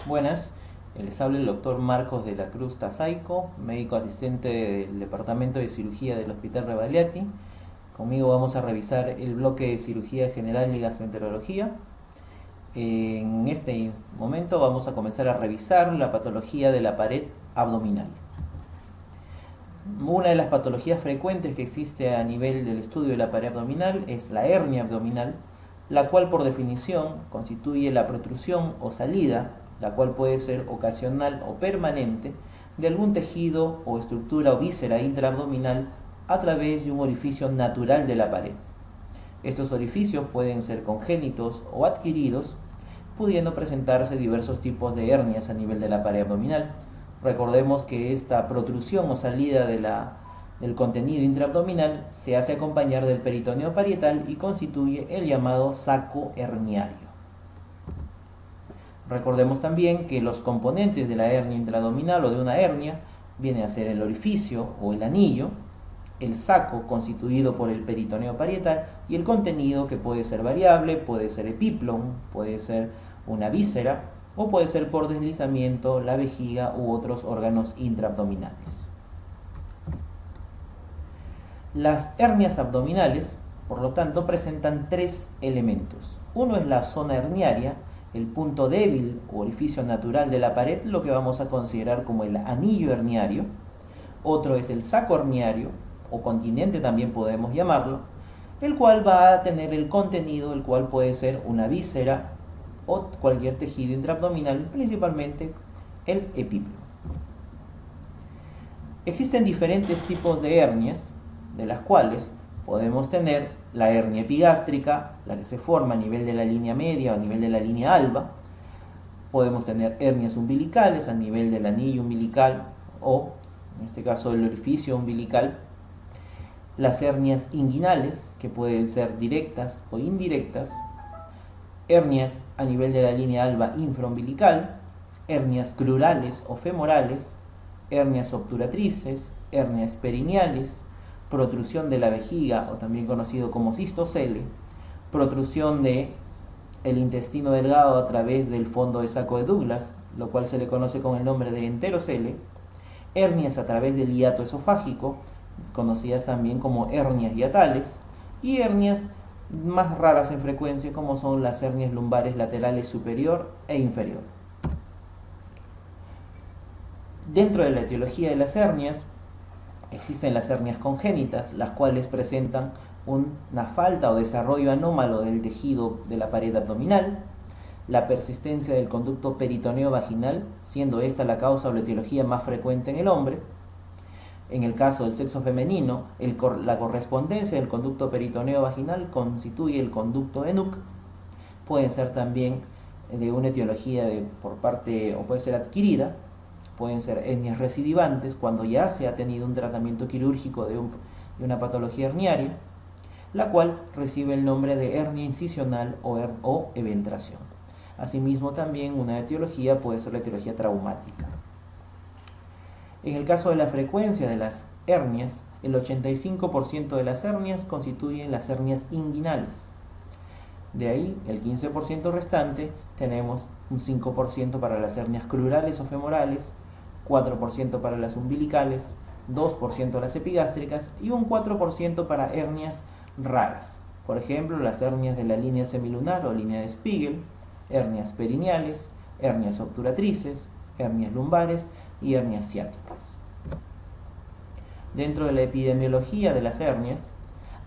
Buenas, les habla el doctor Marcos de la Cruz Tazaico, médico asistente del Departamento de Cirugía del Hospital Rebagliati. Conmigo vamos a revisar el bloque de Cirugía General y Gastroenterología. En este momento vamos a comenzar a revisar la patología de la pared abdominal. Una de las patologías frecuentes que existe a nivel del estudio de la pared abdominal es la hernia abdominal, la cual por definición constituye la protrusión o salida, la cual puede ser ocasional o permanente, de algún tejido o estructura o víscera intraabdominal a través de un orificio natural de la pared. Estos orificios pueden ser congénitos o adquiridos, pudiendo presentarse diversos tipos de hernias a nivel de la pared abdominal. Recordemos que esta protrusión o salida del contenido intraabdominal se hace acompañar del peritoneo parietal y constituye el llamado saco herniario. Recordemos también que los componentes de la hernia intraabdominal o de una hernia vienen a ser el orificio o el anillo, el saco constituido por el peritoneo parietal y el contenido que puede ser variable, puede ser epiplon, puede ser una víscera o puede ser por deslizamiento la vejiga u otros órganos intraabdominales. Las hernias abdominales, por lo tanto, presentan tres elementos. Uno es la zona herniaria, el punto débil o orificio natural de la pared, lo que vamos a considerar como el anillo herniario. Otro es el saco herniario, o continente también podemos llamarlo, el cual va a tener el contenido, el cual puede ser una víscera o cualquier tejido intraabdominal, principalmente el epíplon. Existen diferentes tipos de hernias, de las cuales podemos tener la hernia epigástrica, la que se forma a nivel de la línea media o a nivel de la línea alba. Podemos tener hernias umbilicales a nivel del anillo umbilical o, en este caso, el orificio umbilical. Las hernias inguinales, que pueden ser directas o indirectas. Hernias a nivel de la línea alba infraumbilical. Hernias crurales o femorales. Hernias obturatrices, hernias perineales, protrusión de la vejiga o también conocido como cistocele, protrusión de el intestino delgado a través del fondo de saco de Douglas, lo cual se le conoce con el nombre de enterocele, hernias a través del hiato esofágico, conocidas también como hernias hiatales, y hernias más raras en frecuencia como son las hernias lumbares laterales superior e inferior. Dentro de la etiología de las hernias existen las hernias congénitas, las cuales presentan una falta o desarrollo anómalo del tejido de la pared abdominal, la persistencia del conducto peritoneo vaginal, siendo esta la causa o la etiología más frecuente en el hombre. En el caso del sexo femenino, la correspondencia del conducto peritoneo vaginal constituye el conducto de Nuc. Pueden ser también de una etiología por parte, o puede ser adquirida. Pueden ser hernias recidivantes cuando ya se ha tenido un tratamiento quirúrgico de una patología herniaria, la cual recibe el nombre de hernia incisional o eventración. Asimismo, también una etiología puede ser la etiología traumática. En el caso de la frecuencia de las hernias, el 85% de las hernias constituyen las hernias inguinales. De ahí, el 15% restante, tenemos un 5% para las hernias crurales o femorales, 4% para las umbilicales, 2% las epigástricas y un 4% para hernias raras. Por ejemplo, las hernias de la línea semilunar o línea de Spiegel, hernias perineales, hernias obturatrices, hernias lumbares y hernias ciáticas. Dentro de la epidemiología de las hernias,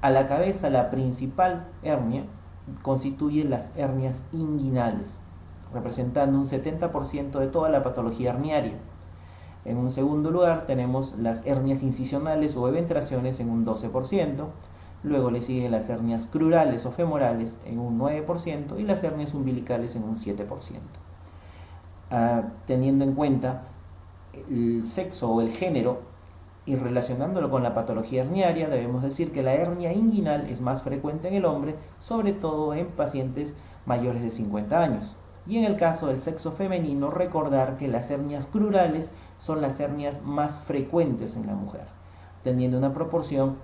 a la cabeza la principal hernia constituye las hernias inguinales, representando un 70% de toda la patología herniaria. En un segundo lugar tenemos las hernias incisionales o eventraciones en un 12%, luego le siguen las hernias crurales o femorales en un 9% y las hernias umbilicales en un 7%. Teniendo en cuenta el sexo o el género y relacionándolo con la patología herniaria, debemos decir que la hernia inguinal es más frecuente en el hombre, sobre todo en pacientes mayores de 50 años. Y en el caso del sexo femenino, recordar que las hernias crurales son las hernias más frecuentes en la mujer, teniendo una proporción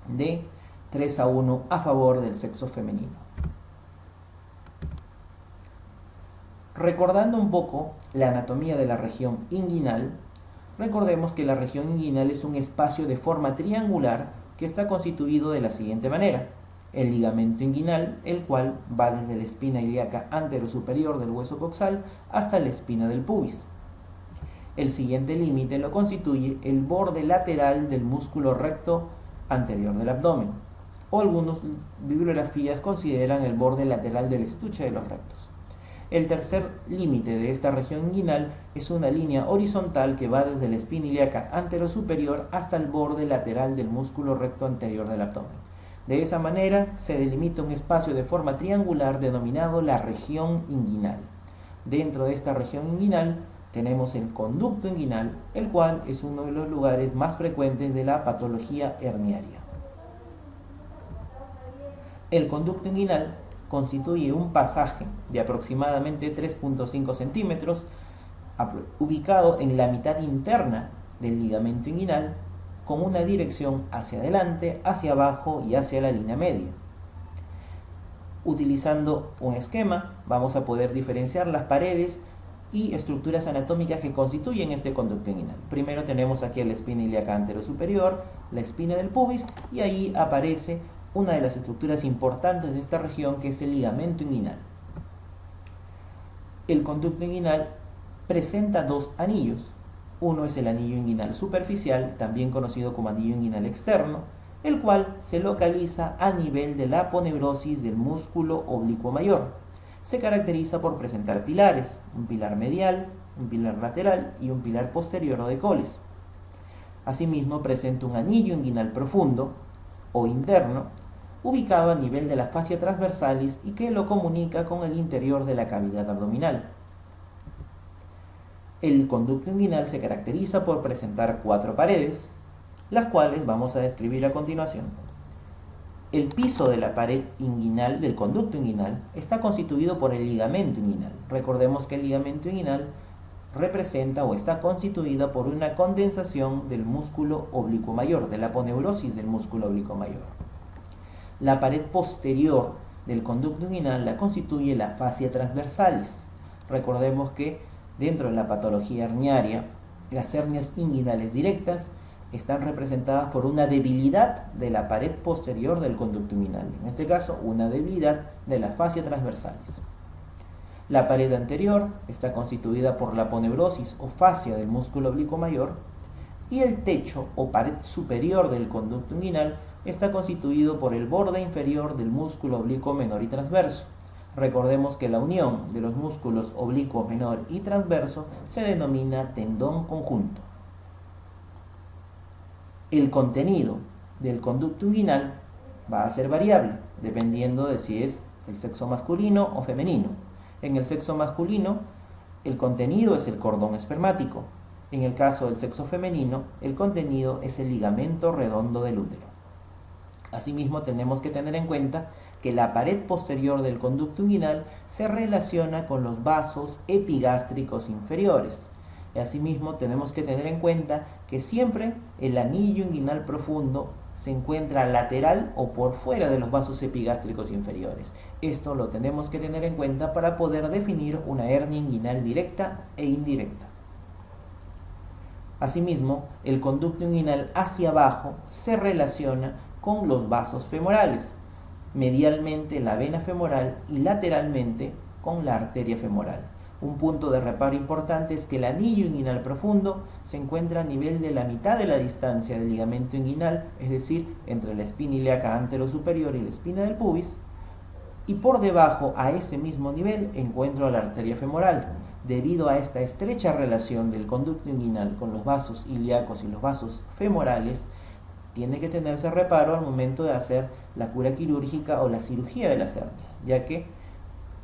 de 3:1 a favor del sexo femenino. Recordando un poco la anatomía de la región inguinal, recordemos que la región inguinal es un espacio de forma triangular que está constituido de la siguiente manera. El ligamento inguinal, el cual va desde la espina ilíaca anterosuperior del hueso coxal hasta la espina del pubis. El siguiente límite lo constituye el borde lateral del músculo recto anterior del abdomen, o algunas bibliografías consideran el borde lateral del estuche de los rectos. El tercer límite de esta región inguinal es una línea horizontal que va desde la espina ilíaca anterosuperior hasta el borde lateral del músculo recto anterior del abdomen. De esa manera se delimita un espacio de forma triangular denominado la región inguinal. Dentro de esta región inguinal tenemos el conducto inguinal, el cual es uno de los lugares más frecuentes de la patología herniaria. El conducto inguinal constituye un pasaje de aproximadamente 3.5 centímetros ubicado en la mitad interna del ligamento inguinal con una dirección hacia adelante, hacia abajo y hacia la línea media. Utilizando un esquema vamos a poder diferenciar las paredes y estructuras anatómicas que constituyen este conducto inguinal. Primero tenemos aquí la espina ilíaca anterosuperior, la espina del pubis, y ahí aparece una de las estructuras importantes de esta región, que es el ligamento inguinal. El conducto inguinal presenta dos anillos. Uno es el anillo inguinal superficial, también conocido como anillo inguinal externo, el cual se localiza a nivel de la aponeurosis del músculo oblicuo mayor. Se caracteriza por presentar pilares, un pilar medial, un pilar lateral y un pilar posterior o de coles. Asimismo presenta un anillo inguinal profundo o interno, ubicado a nivel de la fascia transversalis y que lo comunica con el interior de la cavidad abdominal. El conducto inguinal se caracteriza por presentar 4 paredes, las cuales vamos a describir a continuación. El piso de la pared inguinal del conducto inguinal está constituido por el ligamento inguinal. Recordemos que el ligamento inguinal representa o está constituida por una condensación del músculo oblicuo mayor, de la aponeurosis del músculo oblicuo mayor. La pared posterior del conducto inguinal la constituye la fascia transversalis. Recordemos que dentro de la patología herniaria, las hernias inguinales directas están representadas por una debilidad de la pared posterior del conducto inguinal, en este caso una debilidad de la fascia transversalis. La pared anterior está constituida por la aponeurosis o fascia del músculo oblicuo mayor, y el techo o pared superior del conducto inguinal está constituido por el borde inferior del músculo oblicuo menor y transverso. Recordemos que la unión de los músculos oblicuo menor y transverso se denomina tendón conjunto. El contenido del conducto inguinal va a ser variable, dependiendo de si es el sexo masculino o femenino. En el sexo masculino, el contenido es el cordón espermático. En el caso del sexo femenino, el contenido es el ligamento redondo del útero. Asimismo, tenemos que tener en cuenta que la pared posterior del conducto inguinal se relaciona con los vasos epigástricos inferiores. Y asimismo, tenemos que tener en cuenta que siempre el anillo inguinal profundo se encuentra lateral o por fuera de los vasos epigástricos inferiores. Esto lo tenemos que tener en cuenta para poder definir una hernia inguinal directa e indirecta. Asimismo, el conducto inguinal hacia abajo se relaciona con los vasos femorales, medialmente la vena femoral y lateralmente con la arteria femoral. Un punto de reparo importante es que el anillo inguinal profundo se encuentra a nivel de la mitad de la distancia del ligamento inguinal, es decir, entre la espina ilíaca anterosuperior y la espina del pubis, y por debajo, a ese mismo nivel, encuentro la arteria femoral. Debido a esta estrecha relación del conducto inguinal con los vasos ilíacos y los vasos femorales, tiene que tenerse reparo al momento de hacer la cura quirúrgica o la cirugía de las hernias, ya que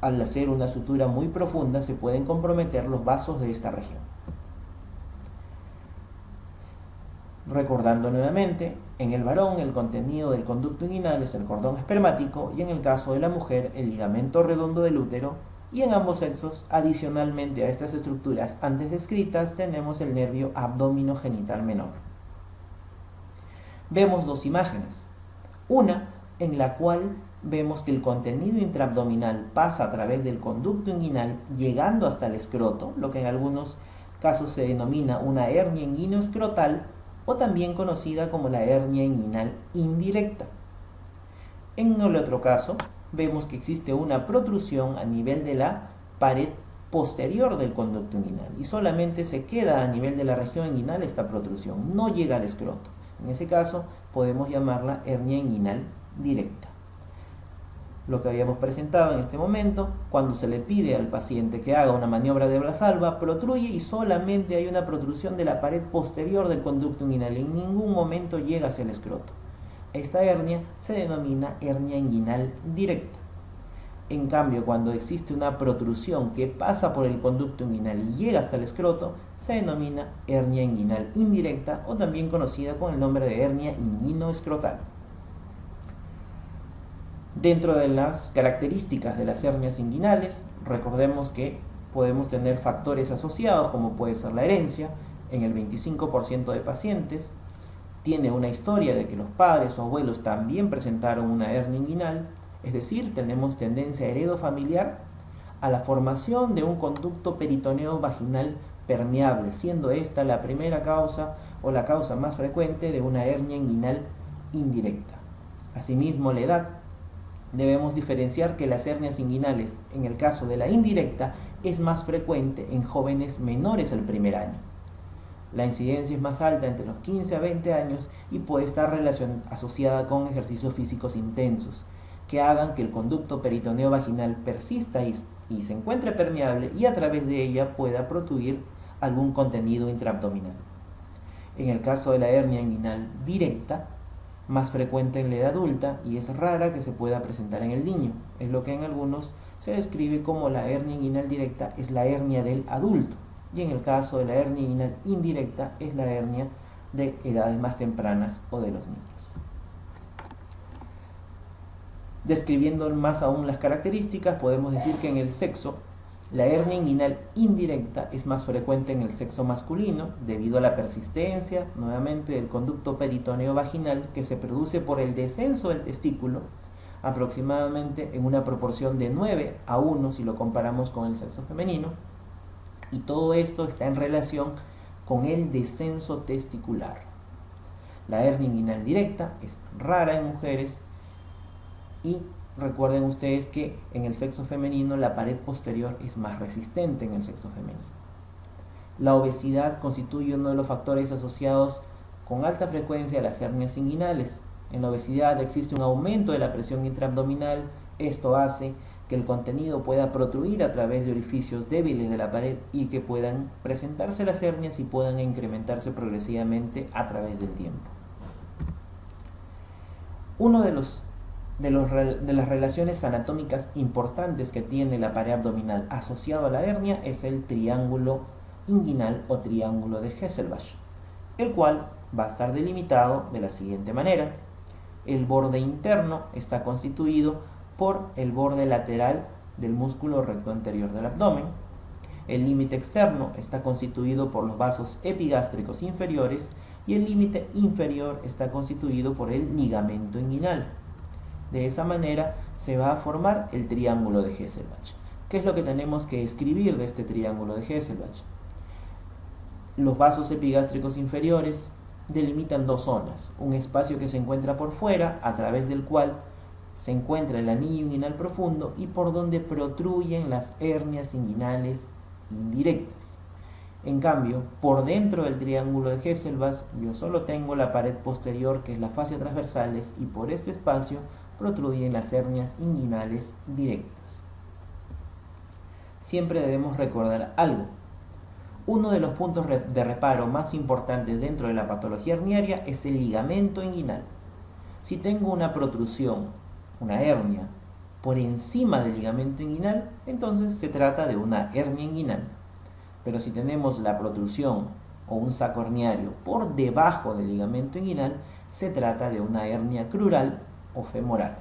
al hacer una sutura muy profunda se pueden comprometer los vasos de esta región. Recordando nuevamente, en el varón el contenido del conducto inguinal es el cordón espermático y en el caso de la mujer el ligamento redondo del útero, y en ambos sexos, adicionalmente a estas estructuras antes descritas, tenemos el nervio abdominogenital menor. Vemos dos imágenes, una en la cual vemos que el contenido intraabdominal pasa a través del conducto inguinal llegando hasta el escroto, lo que en algunos casos se denomina una hernia inguinoescrotal o también conocida como la hernia inguinal indirecta. En el otro caso, vemos que existe una protrusión a nivel de la pared posterior del conducto inguinal y solamente se queda a nivel de la región inguinal esta protrusión, no llega al escroto. En ese caso podemos llamarla hernia inguinal directa. Lo que habíamos presentado en este momento, cuando se le pide al paciente que haga una maniobra de Valsalva, protruye y solamente hay una protrusión de la pared posterior del conducto inguinal, en ningún momento llega hacia el escroto. Esta hernia se denomina hernia inguinal directa. En cambio, cuando existe una protrusión que pasa por el conducto inguinal y llega hasta el escroto, se denomina hernia inguinal indirecta o también conocida con el nombre de hernia inguinoescrotal. Dentro de las características de las hernias inguinales, recordemos que podemos tener factores asociados como puede ser la herencia. En el 25% de pacientes tiene una historia de que los padres o abuelos también presentaron una hernia inguinal, es decir, tenemos tendencia heredofamiliar a la formación de un conducto peritoneo vaginal permeable, siendo esta la primera causa o la causa más frecuente de una hernia inguinal indirecta. Asimismo, la edad. Debemos diferenciar que las hernias inguinales, en el caso de la indirecta, es más frecuente en jóvenes menores al primer año. La incidencia es más alta entre los 15 a 20 años y puede estar asociada con ejercicios físicos intensos que hagan que el conducto peritoneo vaginal persista y se encuentre permeable y a través de ella pueda protruir algún contenido intraabdominal. En el caso de la hernia inguinal directa, más frecuente en la edad adulta y es rara que se pueda presentar en el niño. Es lo que en algunos se describe como la hernia inguinal directa es la hernia del adulto y en el caso de la hernia inguinal indirecta es la hernia de edades más tempranas o de los niños. Describiendo más aún las características, podemos decir que en el sexo, la hernia inguinal indirecta es más frecuente en el sexo masculino debido a la persistencia, nuevamente, del conducto peritoneo vaginal que se produce por el descenso del testículo, aproximadamente en una proporción de 9 a 1 si lo comparamos con el sexo femenino, y todo esto está en relación con el descenso testicular. La hernia inguinal directa es rara en mujeres y recuerden ustedes que en el sexo femenino la pared posterior es más resistente en el sexo femenino. La obesidad constituye uno de los factores asociados con alta frecuencia a las hernias inguinales. En la obesidad existe un aumento de la presión intraabdominal. Esto hace que el contenido pueda protruir a través de orificios débiles de la pared y que puedan presentarse las hernias y puedan incrementarse progresivamente a través del tiempo. Uno de las relaciones anatómicas importantes que tiene la pared abdominal asociado a la hernia es el triángulo inguinal o triángulo de Hesselbach, el cual va a estar delimitado de la siguiente manera. El borde interno está constituido por el borde lateral del músculo recto anterior del abdomen. El límite externo está constituido por los vasos epigástricos inferiores y el límite inferior está constituido por el ligamento inguinal. De esa manera se va a formar el triángulo de Hesselbach. ¿Qué es lo que tenemos que escribir de este triángulo de Hesselbach? Los vasos epigástricos inferiores delimitan dos zonas, un espacio que se encuentra por fuera, a través del cual se encuentra el anillo inguinal profundo y por donde protruyen las hernias inguinales indirectas. En cambio, por dentro del triángulo de Hesselbach yo solo tengo la pared posterior, que es la fascia transversales, y por este espacio protruyen las hernias inguinales directas. Siempre debemos recordar algo. Uno de los puntos de reparo más importantes dentro de la patología herniaria es el ligamento inguinal. Si tengo una protrusión, una hernia, por encima del ligamento inguinal, entonces se trata de una hernia inguinal. Pero si tenemos la protrusión o un saco herniario por debajo del ligamento inguinal, se trata de una hernia crural o femoral.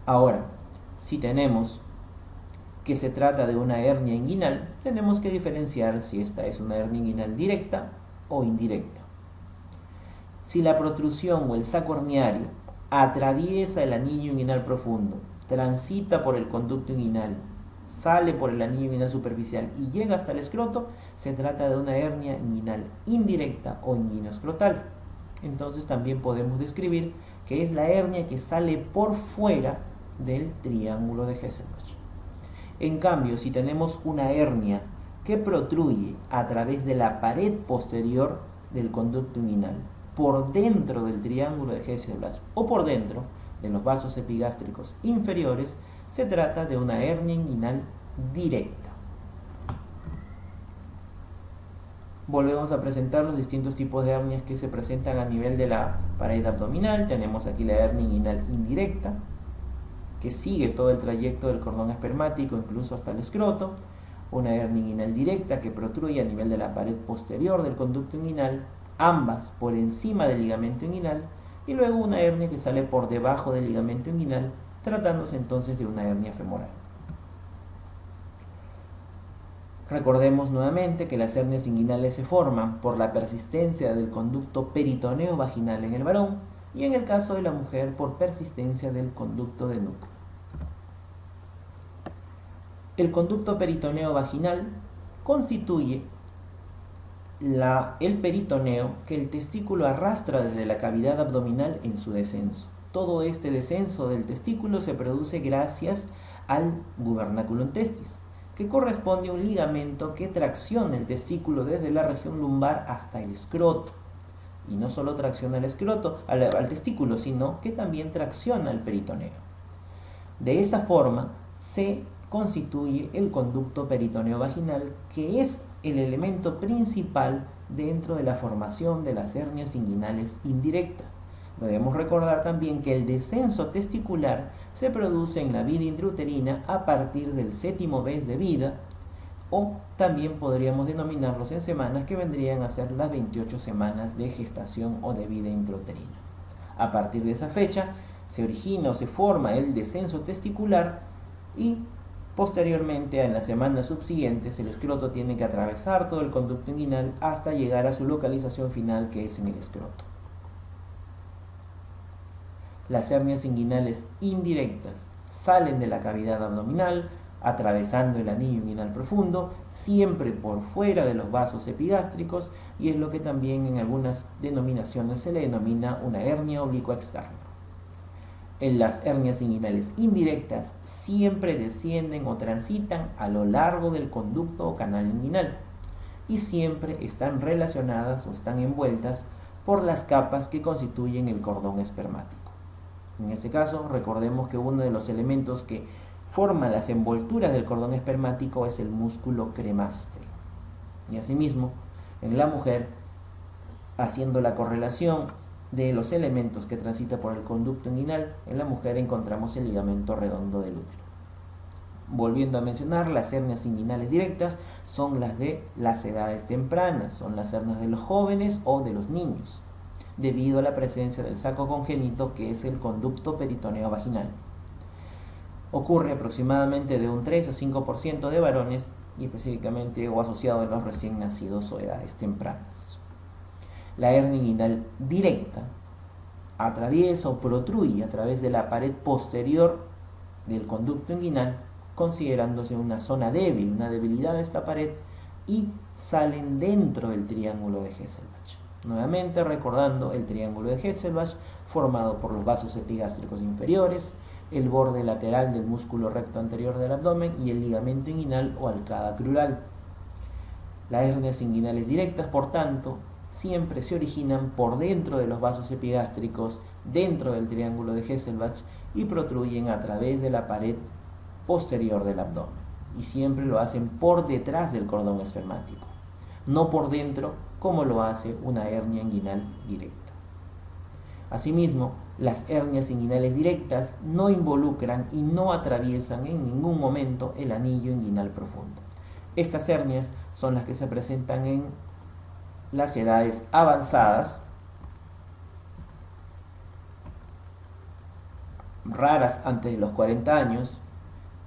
Ahora, si tenemos que se trata de una hernia inguinal, tenemos que diferenciar si esta es una hernia inguinal directa o indirecta. Si la protrusión o el saco herniario atraviesa el anillo inguinal profundo, transita por el conducto inguinal, sale por el anillo inguinal superficial y llega hasta el escroto, se trata de una hernia inguinal indirecta o inguinoescrotal. Entonces también podemos describir que es la hernia que sale por fuera del triángulo de Hesselbach. En cambio, si tenemos una hernia que protruye a través de la pared posterior del conducto inguinal, por dentro del triángulo de Hesselbach o por dentro de los vasos epigástricos inferiores, se trata de una hernia inguinal directa. Volvemos a presentar los distintos tipos de hernias que se presentan a nivel de la pared abdominal. Tenemos aquí la hernia inguinal indirecta, que sigue todo el trayecto del cordón espermático, incluso hasta el escroto. Una hernia inguinal directa que protruye a nivel de la pared posterior del conducto inguinal, ambas por encima del ligamento inguinal, y luego una hernia que sale por debajo del ligamento inguinal, tratándose entonces de una hernia femoral. Recordemos nuevamente que las hernias inguinales se forman por la persistencia del conducto peritoneo vaginal en el varón y en el caso de la mujer por persistencia del conducto de núcleo. El conducto peritoneo vaginal constituye el peritoneo que el testículo arrastra desde la cavidad abdominal en su descenso. Todo este descenso del testículo se produce gracias al gubernaculum testis, que corresponde a un ligamento que tracciona el testículo desde la región lumbar hasta el escroto. Y no solo tracciona el escroto, al testículo, sino que también tracciona el peritoneo. De esa forma se constituye el conducto peritoneo vaginal, que es el elemento principal dentro de la formación de las hernias inguinales indirectas. Debemos recordar también que el descenso testicular se produce en la vida intrauterina a partir del séptimo mes de vida, o también podríamos denominarlos en semanas, que vendrían a ser las 28 semanas de gestación o de vida intrauterina. A partir de esa fecha se origina o se forma el descenso testicular y posteriormente, en las semanas subsiguientes, el escroto tiene que atravesar todo el conducto inguinal hasta llegar a su localización final, que es en el escroto. Las hernias inguinales indirectas salen de la cavidad abdominal, atravesando el anillo inguinal profundo, siempre por fuera de los vasos epigástricos, y es lo que también en algunas denominaciones se le denomina una hernia oblicua externa. En las hernias inguinales indirectas siempre descienden o transitan a lo largo del conducto o canal inguinal y siempre están relacionadas o están envueltas por las capas que constituyen el cordón espermático. En este caso, recordemos que uno de los elementos que forma las envolturas del cordón espermático es el músculo cremaster. Y asimismo, en la mujer, haciendo la correlación de los elementos que transita por el conducto inguinal, en la mujer encontramos el ligamento redondo del útero. Volviendo a mencionar, las hernias inguinales directas son las de las edades tempranas, son las hernias de los jóvenes o de los niños, debido a la presencia del saco congénito, que es el conducto peritoneo vaginal. Ocurre aproximadamente de un 3 o 5% de varones y específicamente o asociado en los recién nacidos o edades tempranas. La hernia inguinal directa atraviesa o protruye a través de la pared posterior del conducto inguinal, considerándose una zona débil, una debilidad de esta pared, y salen dentro del triángulo de Hesselbach. Nuevamente recordando el triángulo de Hesselbach, formado por los vasos epigástricos inferiores, el borde lateral del músculo recto anterior del abdomen y el ligamento inguinal o arcada crural. Las hernias inguinales directas, por tanto, siempre se originan por dentro de los vasos epigástricos, dentro del triángulo de Hesselbach, y protruyen a través de la pared posterior del abdomen. Y siempre lo hacen por detrás del cordón espermático, no por dentro como lo hace una hernia inguinal directa. Asimismo, las hernias inguinales directas no involucran y no atraviesan en ningún momento el anillo inguinal profundo. Estas hernias son las que se presentan en las edades avanzadas, raras antes de los 40 años,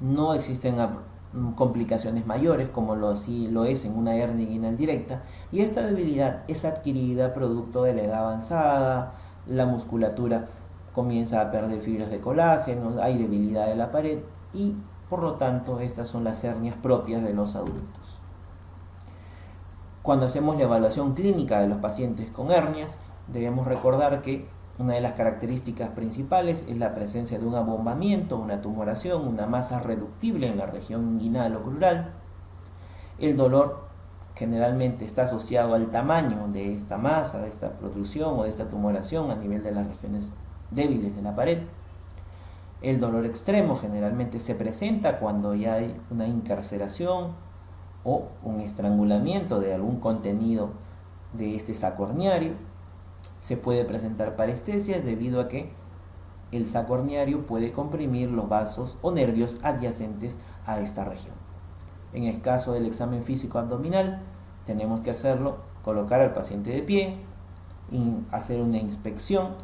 no existen complicaciones mayores como lo es en una hernia inguinal directa, y esta debilidad es adquirida producto de la edad avanzada, la musculatura comienza a perder fibras de colágeno, hay debilidad de la pared y por lo tanto estas son las hernias propias de los adultos. Cuando hacemos la evaluación clínica de los pacientes con hernias, debemos recordar que una de las características principales es la presencia de un abombamiento, una tumoración, una masa reductible en la región inguinal o crural. El dolor generalmente está asociado al tamaño de esta masa, de esta protrusión o de esta tumoración a nivel de las regiones débiles de la pared. El dolor extremo generalmente se presenta cuando ya hay una incarceración o un estrangulamiento de algún contenido de este saco herniario. Se puede presentar parestesias debido a que el saco herniario puede comprimir los vasos o nervios adyacentes a esta región. En el caso del examen físico abdominal, tenemos que hacerlo, colocar al paciente de pie, hacer una inspección,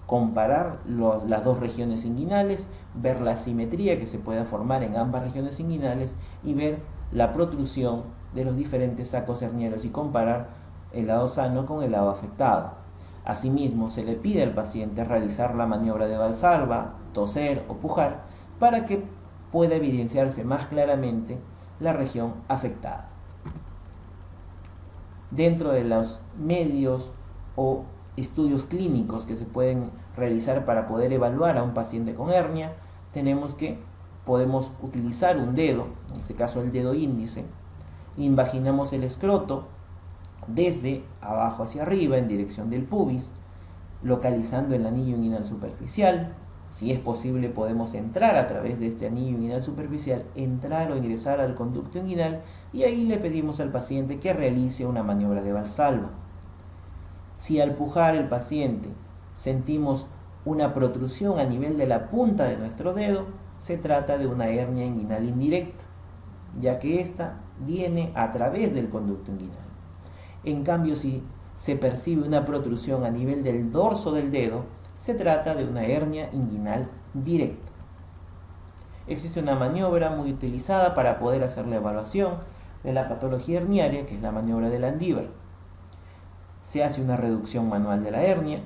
comparar las dos regiones inguinales, ver la asimetría que se pueda formar en ambas regiones inguinales y ver la protrusión de los diferentes sacos hernianos y comparar el lado sano con el lado afectado. Asimismo, se le pide al paciente realizar la maniobra de Valsalva, toser o pujar para que pueda evidenciarse más claramente la región afectada. Dentro de los medios o estudios clínicos que se pueden realizar para poder evaluar a un paciente con hernia, tenemos que podemos utilizar un dedo, en este caso el dedo índice, invaginamos el escroto desde abajo hacia arriba en dirección del pubis, localizando el anillo inguinal superficial. Si es posible, podemos entrar a través de este anillo inguinal superficial, entrar o ingresar al conducto inguinal y ahí le pedimos al paciente que realice una maniobra de Valsalva. Si al pujar el paciente sentimos una protrusión a nivel de la punta de nuestro dedo, se trata de una hernia inguinal indirecta, ya que ésta viene a través del conducto inguinal. En cambio, si se percibe una protrusión a nivel del dorso del dedo, se trata de una hernia inguinal directa. Existe una maniobra muy utilizada para poder hacer la evaluación de la patología herniaria, que es la maniobra de Landívar. Se hace una reducción manual de la hernia,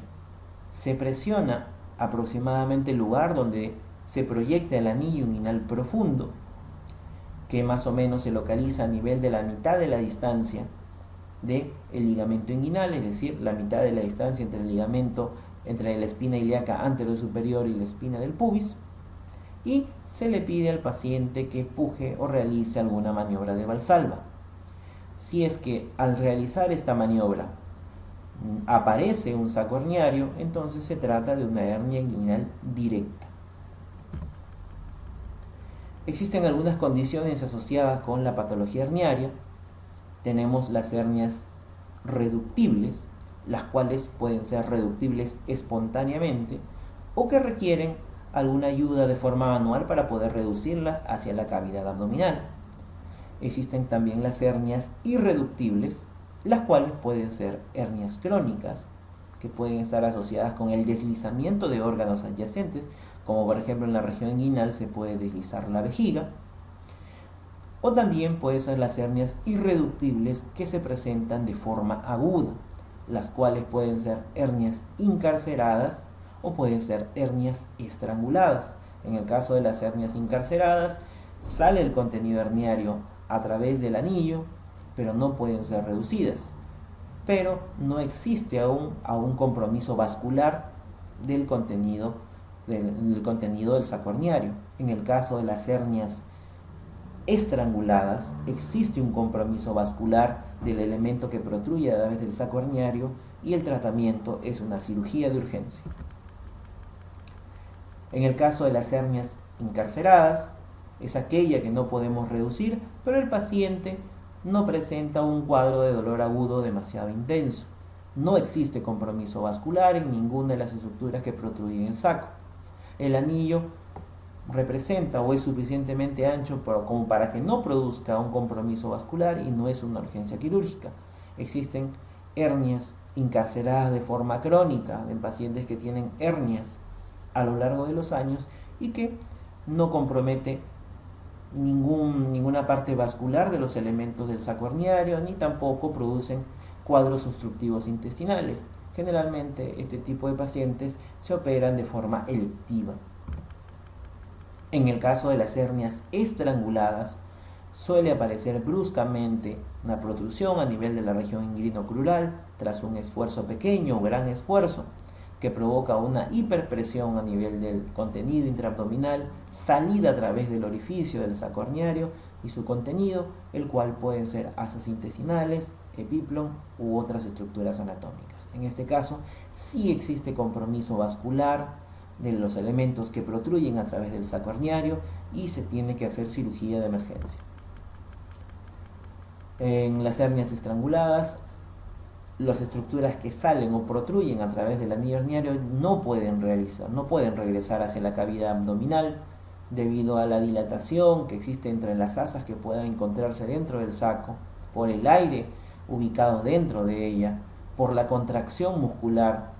se presiona aproximadamente el lugar donde se proyecta el anillo inguinal profundo, que más o menos se localiza a nivel de la mitad de la distancia del ligamento inguinal, es decir, la mitad de la distancia entre el ligamento, entre la espina ilíaca anterosuperior y la espina del pubis, y se le pide al paciente que puje o realice alguna maniobra de Valsalva. Si es que al realizar esta maniobra aparece un saco herniario, entonces se trata de una hernia inguinal directa. Existen algunas condiciones asociadas con la patología herniaria. Tenemos las hernias reductibles, las cuales pueden ser reductibles espontáneamente o que requieren alguna ayuda de forma manual para poder reducirlas hacia la cavidad abdominal. Existen también las hernias irreductibles, las cuales pueden ser hernias crónicas, que pueden estar asociadas con el deslizamiento de órganos adyacentes, como por ejemplo en la región inguinal se puede deslizar la vejiga, o también pueden ser las hernias irreductibles que se presentan de forma aguda, las cuales pueden ser hernias incarceradas o pueden ser hernias estranguladas. En el caso de las hernias incarceradas, sale el contenido herniario a través del anillo, pero no pueden ser reducidas. Pero no existe aún un compromiso vascular del contenido del saco herniario. En el caso de las hernias estranguladas, existe un compromiso vascular del elemento que protruye a través del saco herniario y el tratamiento es una cirugía de urgencia. En el caso de las hernias incarceradas, es aquella que no podemos reducir, pero el paciente no presenta un cuadro de dolor agudo demasiado intenso. No existe compromiso vascular en ninguna de las estructuras que protruyen el saco. El anillo representa o es suficientemente ancho como para que no produzca un compromiso vascular y no es una urgencia quirúrgica. Existen hernias incarceradas de forma crónica en pacientes que tienen hernias a lo largo de los años y que no compromete ninguna parte vascular de los elementos del saco herniario ni tampoco producen cuadros obstructivos intestinales. Generalmente este tipo de pacientes se operan de forma electiva. En el caso de las hernias estranguladas, suele aparecer bruscamente una protrusión a nivel de la región inguinocrural tras un esfuerzo pequeño o gran esfuerzo que provoca una hiperpresión a nivel del contenido intraabdominal, salida a través del orificio del saco herniario y su contenido, el cual pueden ser asas intestinales, epiplon u otras estructuras anatómicas. En este caso, sí existe compromiso vascular de los elementos que protruyen a través del saco herniario y se tiene que hacer cirugía de emergencia. En las hernias estranguladas, las estructuras que salen o protruyen a través del anillo herniario no pueden regresar hacia la cavidad abdominal debido a la dilatación que existe entre las asas que puedan encontrarse dentro del saco, por el aire ubicado dentro de ella, por la contracción muscular,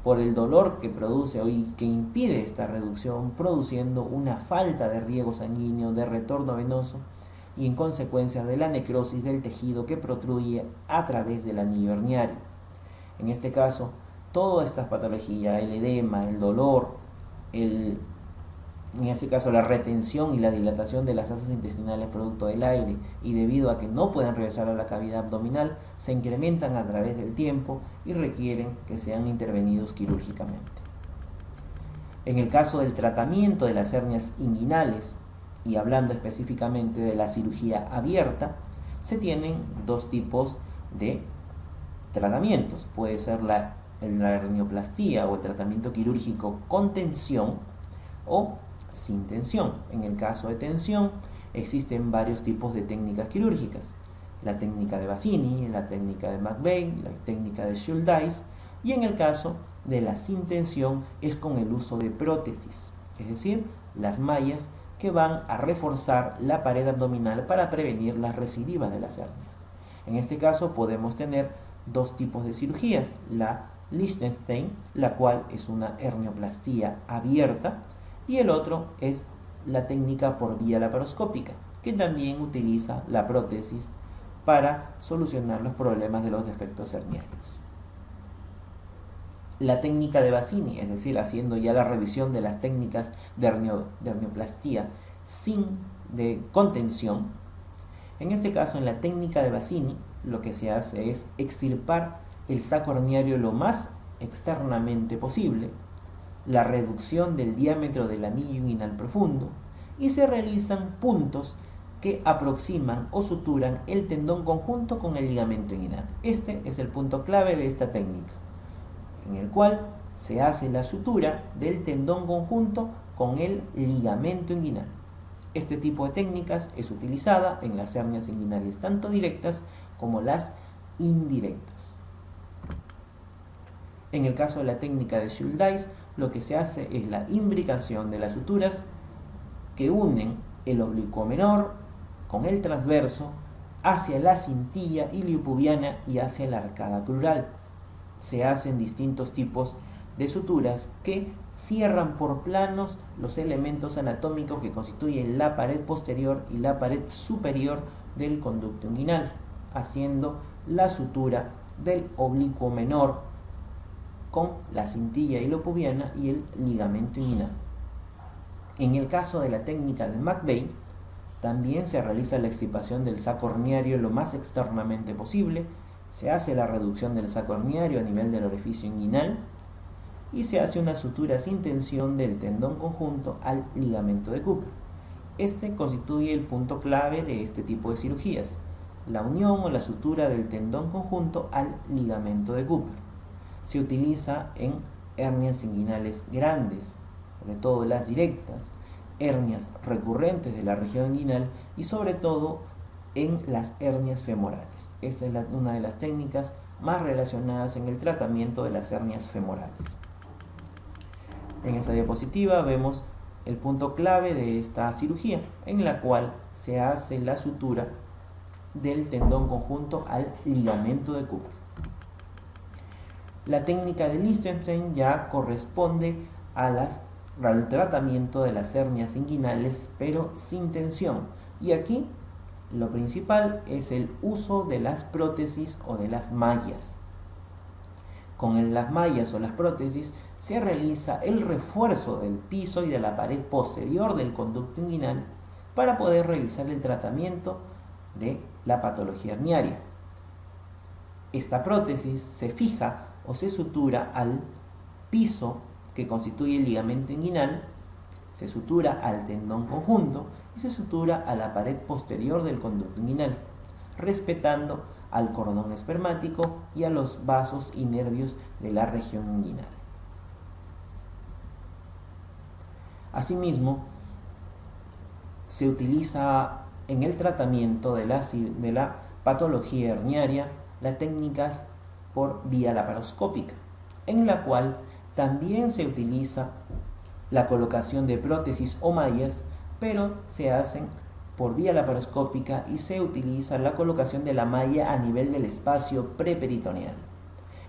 por el dolor que produce y que impide esta reducción, produciendo una falta de riego sanguíneo, de retorno venoso y en consecuencia de la necrosis del tejido que protruye a través del anillo herniario. En este caso, todas estas patologías, el edema, el dolor, en este caso la retención y la dilatación de las asas intestinales producto del aire y debido a que no pueden regresar a la cavidad abdominal, se incrementan a través del tiempo y requieren que sean intervenidos quirúrgicamente. En el caso del tratamiento de las hernias inguinales, y hablando específicamente de la cirugía abierta, se tienen dos tipos de tratamientos. Puede ser la hernioplastia o el tratamiento quirúrgico con tensión o sin tensión. En el caso de tensión, existen varios tipos de técnicas quirúrgicas. La técnica de Bassini, la técnica de McVeigh, la técnica de Schuldeis, y en el caso de la sin tensión es con el uso de prótesis, es decir, las mallas que van a reforzar la pared abdominal para prevenir las recidivas de las hernias. En este caso podemos tener dos tipos de cirugías, la Lichtenstein, la cual es una hernioplastia abierta, y el otro es la técnica por vía laparoscópica, que también utiliza la prótesis para solucionar los problemas de los defectos hernianos. La técnica de Bassini, es decir, haciendo ya la revisión de las técnicas de hernioplastia sin contención. En este caso, en la técnica de Bassini, lo que se hace es extirpar el saco herniario lo más externamente posible, la reducción del diámetro del anillo inguinal profundo, y se realizan puntos que aproximan o suturan el tendón conjunto con el ligamento inguinal. Este es el punto clave de esta técnica, en el cual se hace la sutura del tendón conjunto con el ligamento inguinal. Este tipo de técnicas es utilizada en las hernias inguinales tanto directas como las indirectas. En el caso de la técnica de Schuldeis, lo que se hace es la imbricación de las suturas que unen el oblicuo menor con el transverso hacia la cintilla iliopubiana y hacia la arcada crural. Se hacen distintos tipos de suturas que cierran por planos los elementos anatómicos que constituyen la pared posterior y la pared superior del conducto inguinal, haciendo la sutura del oblicuo menor con la cintilla iliopubiana y el ligamento inguinal. En el caso de la técnica de McVeigh, también se realiza la extirpación del saco herniario lo más externamente posible, se hace la reducción del saco herniario a nivel del orificio inguinal y se hace una sutura sin tensión del tendón conjunto al ligamento de Cooper. Este constituye el punto clave de este tipo de cirugías, la unión o la sutura del tendón conjunto al ligamento de Cooper. Se utiliza en hernias inguinales grandes, sobre todo las directas, hernias recurrentes de la región inguinal y sobre todo en las hernias femorales. Esa es una de las técnicas más relacionadas en el tratamiento de las hernias femorales. En esta diapositiva vemos el punto clave de esta cirugía, en la cual se hace la sutura del tendón conjunto al ligamento de Cooper. La técnica de Lichtenstein ya corresponde al tratamiento de las hernias inguinales, pero sin tensión. Y aquí lo principal es el uso de las prótesis o de las mallas. Con las mallas o las prótesis se realiza el refuerzo del piso y de la pared posterior del conducto inguinal para poder realizar el tratamiento de la patología herniaria. Esta prótesis se fija o se sutura al piso que constituye el ligamento inguinal, se sutura al tendón conjunto y se sutura a la pared posterior del conducto inguinal, respetando al cordón espermático y a los vasos y nervios de la región inguinal. Asimismo, se utiliza en el tratamiento de la patología herniaria las técnicas por vía laparoscópica, en la cual también se utiliza la colocación de prótesis o mallas, pero se hacen por vía laparoscópica y se utiliza la colocación de la malla a nivel del espacio preperitoneal.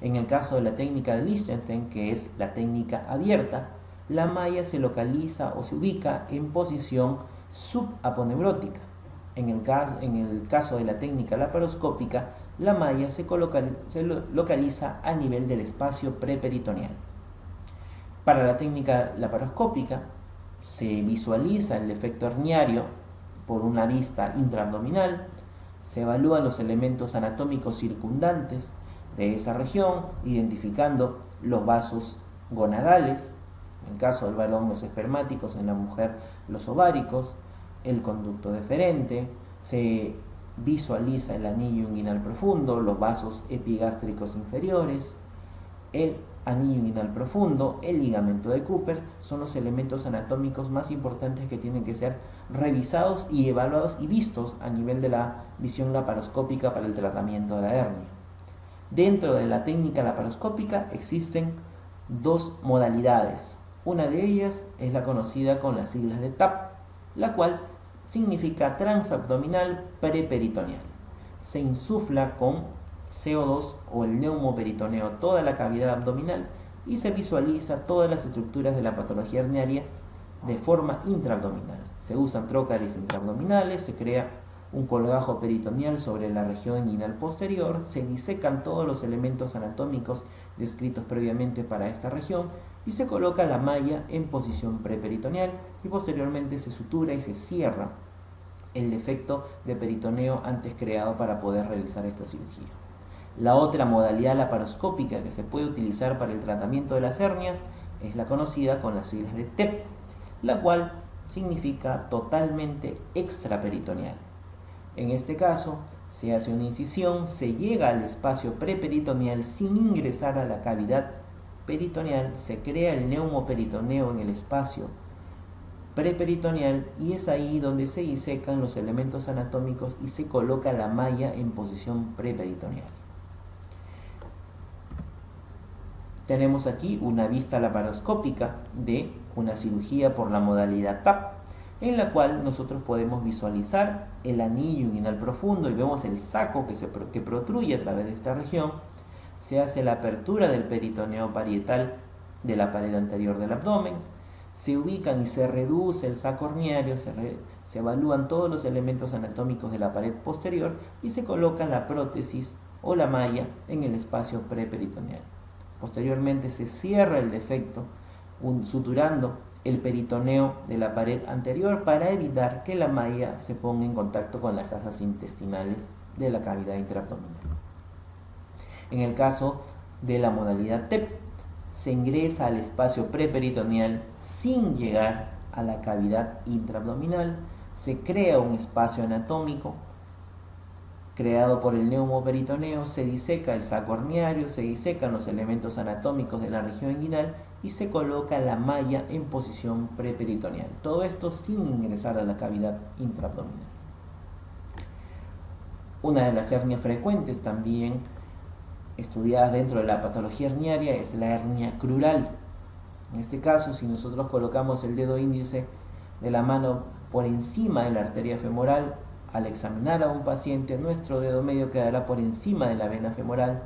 En el caso de la técnica de Lichtenstein, que es la técnica abierta, la malla se localiza o se ubica en posición subaponeurótica. En el caso de la técnica laparoscópica, la malla se localiza a nivel del espacio preperitoneal. Para la técnica laparoscópica se visualiza el defecto herniario por una vista intraabdominal, se evalúan los elementos anatómicos circundantes de esa región, identificando los vasos gonadales, en el caso del varón los espermáticos, en la mujer los ováricos, el conducto deferente, se visualiza el anillo inguinal profundo, los vasos epigástricos inferiores, el anillo inguinal profundo, el ligamento de Cooper, son los elementos anatómicos más importantes que tienen que ser revisados y evaluados y vistos a nivel de la visión laparoscópica para el tratamiento de la hernia. Dentro de la técnica laparoscópica existen dos modalidades. Una de ellas es la conocida con las siglas de TAP, la cual significa transabdominal preperitoneal. Se insufla con CO2 o el neumoperitoneo toda la cavidad abdominal y se visualiza todas las estructuras de la patología herniaria de forma intraabdominal. Se usan trócares intraabdominales, se crea un colgajo peritoneal sobre la región inguinal posterior, se disecan todos los elementos anatómicos descritos previamente para esta región y se coloca la malla en posición preperitoneal y posteriormente se sutura y se cierra el defecto de peritoneo antes creado para poder realizar esta cirugía. La otra modalidad laparoscópica que se puede utilizar para el tratamiento de las hernias es la conocida con las siglas de TEP, la cual significa totalmente extraperitoneal. En este caso, se hace una incisión, se llega al espacio preperitoneal sin ingresar a la cavidad peritoneal, se crea el neumoperitoneo en el espacio preperitoneal y es ahí donde se disecan los elementos anatómicos y se coloca la malla en posición preperitoneal. Tenemos aquí una vista laparoscópica de una cirugía por la modalidad TAP, en la cual nosotros podemos visualizar el anillo inguinal profundo y vemos el saco que protruye a través de esta región. Se hace la apertura del peritoneo parietal de la pared anterior del abdomen, se ubican y se reduce el saco herniario, se evalúan todos los elementos anatómicos de la pared posterior y se coloca la prótesis o la malla en el espacio preperitoneal. Posteriormente se cierra el defecto suturando el peritoneo de la pared anterior para evitar que la malla se ponga en contacto con las asas intestinales de la cavidad intraabdominal. En el caso de la modalidad TEP, se ingresa al espacio preperitoneal sin llegar a la cavidad intraabdominal, se crea un espacio anatómico creado por el neumoperitoneo, se diseca el saco herniario, se disecan los elementos anatómicos de la región inguinal y se coloca la malla en posición preperitoneal. Todo esto sin ingresar a la cavidad intraabdominal. Una de las hernias frecuentes también estudiadas dentro de la patología herniaria es la hernia crural. En este caso, si nosotros colocamos el dedo índice de la mano por encima de la arteria femoral, al examinar a un paciente, nuestro dedo medio quedará por encima de la vena femoral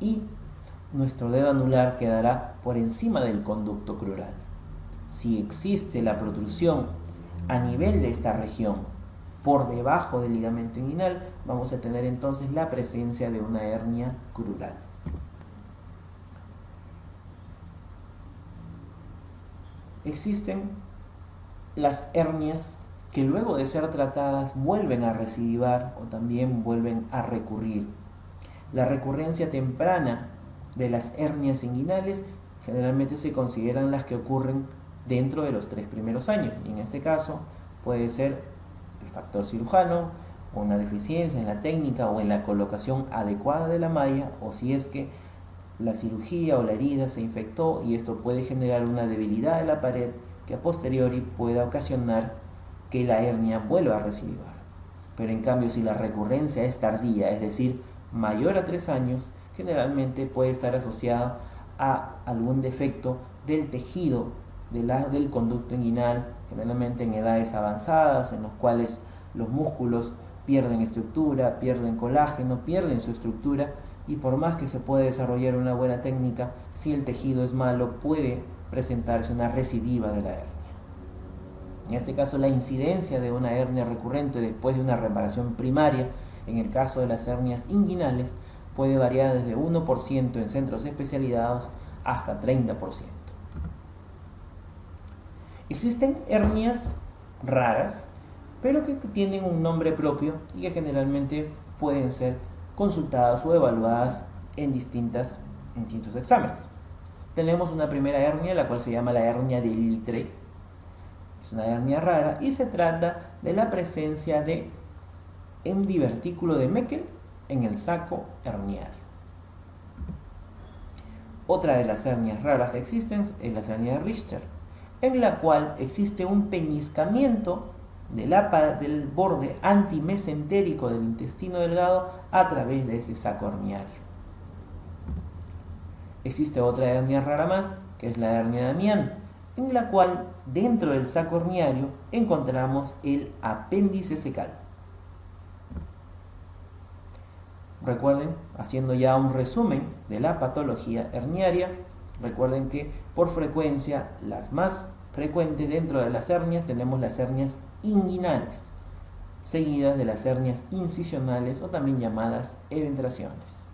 y nuestro dedo anular quedará por encima del conducto crural. Si existe la protrusión a nivel de esta región por debajo del ligamento inguinal, vamos a tener entonces la presencia de una hernia crural. Existen las hernias que luego de ser tratadas vuelven a recidivar o también vuelven a recurrir. La recurrencia temprana de las hernias inguinales generalmente se consideran las que ocurren dentro de los 3 primeros años. Y en este caso puede ser el factor cirujano, o una deficiencia en la técnica o en la colocación adecuada de la malla, o si es que la cirugía o la herida se infectó y esto puede generar una debilidad de la pared que a posteriori pueda ocasionar que la hernia vuelva a recidivar. Pero en cambio, si la recurrencia es tardía, es decir, mayor a 3 años, generalmente puede estar asociada a algún defecto del tejido del conducto inguinal, generalmente en edades avanzadas, en los cuales los músculos pierden estructura, pierden colágeno, pierden su estructura, y por más que se pueda desarrollar una buena técnica, si el tejido es malo, puede presentarse una recidiva de la hernia. En este caso, la incidencia de una hernia recurrente después de una reparación primaria, en el caso de las hernias inguinales, puede variar desde 1% en centros especializados hasta 30%. Existen hernias raras, pero que tienen un nombre propio y que generalmente pueden ser consultadas o evaluadas en distintos exámenes. Tenemos una primera hernia, la cual se llama la hernia de Littré. Es una hernia rara y se trata de la presencia de un divertículo de Meckel en el saco herniario. Otra de las hernias raras que existen es la hernia de Richter, en la cual existe un peñiscamiento del borde antimesentérico del intestino delgado a través de ese saco herniario. Existe otra hernia rara más, que es la hernia de Damián, en la cual dentro del saco herniario encontramos el apéndice secal. Recuerden, haciendo ya un resumen de la patología herniaria, recuerden que por frecuencia las más frecuentes dentro de las hernias tenemos las hernias inguinales, seguidas de las hernias incisionales o también llamadas eventraciones.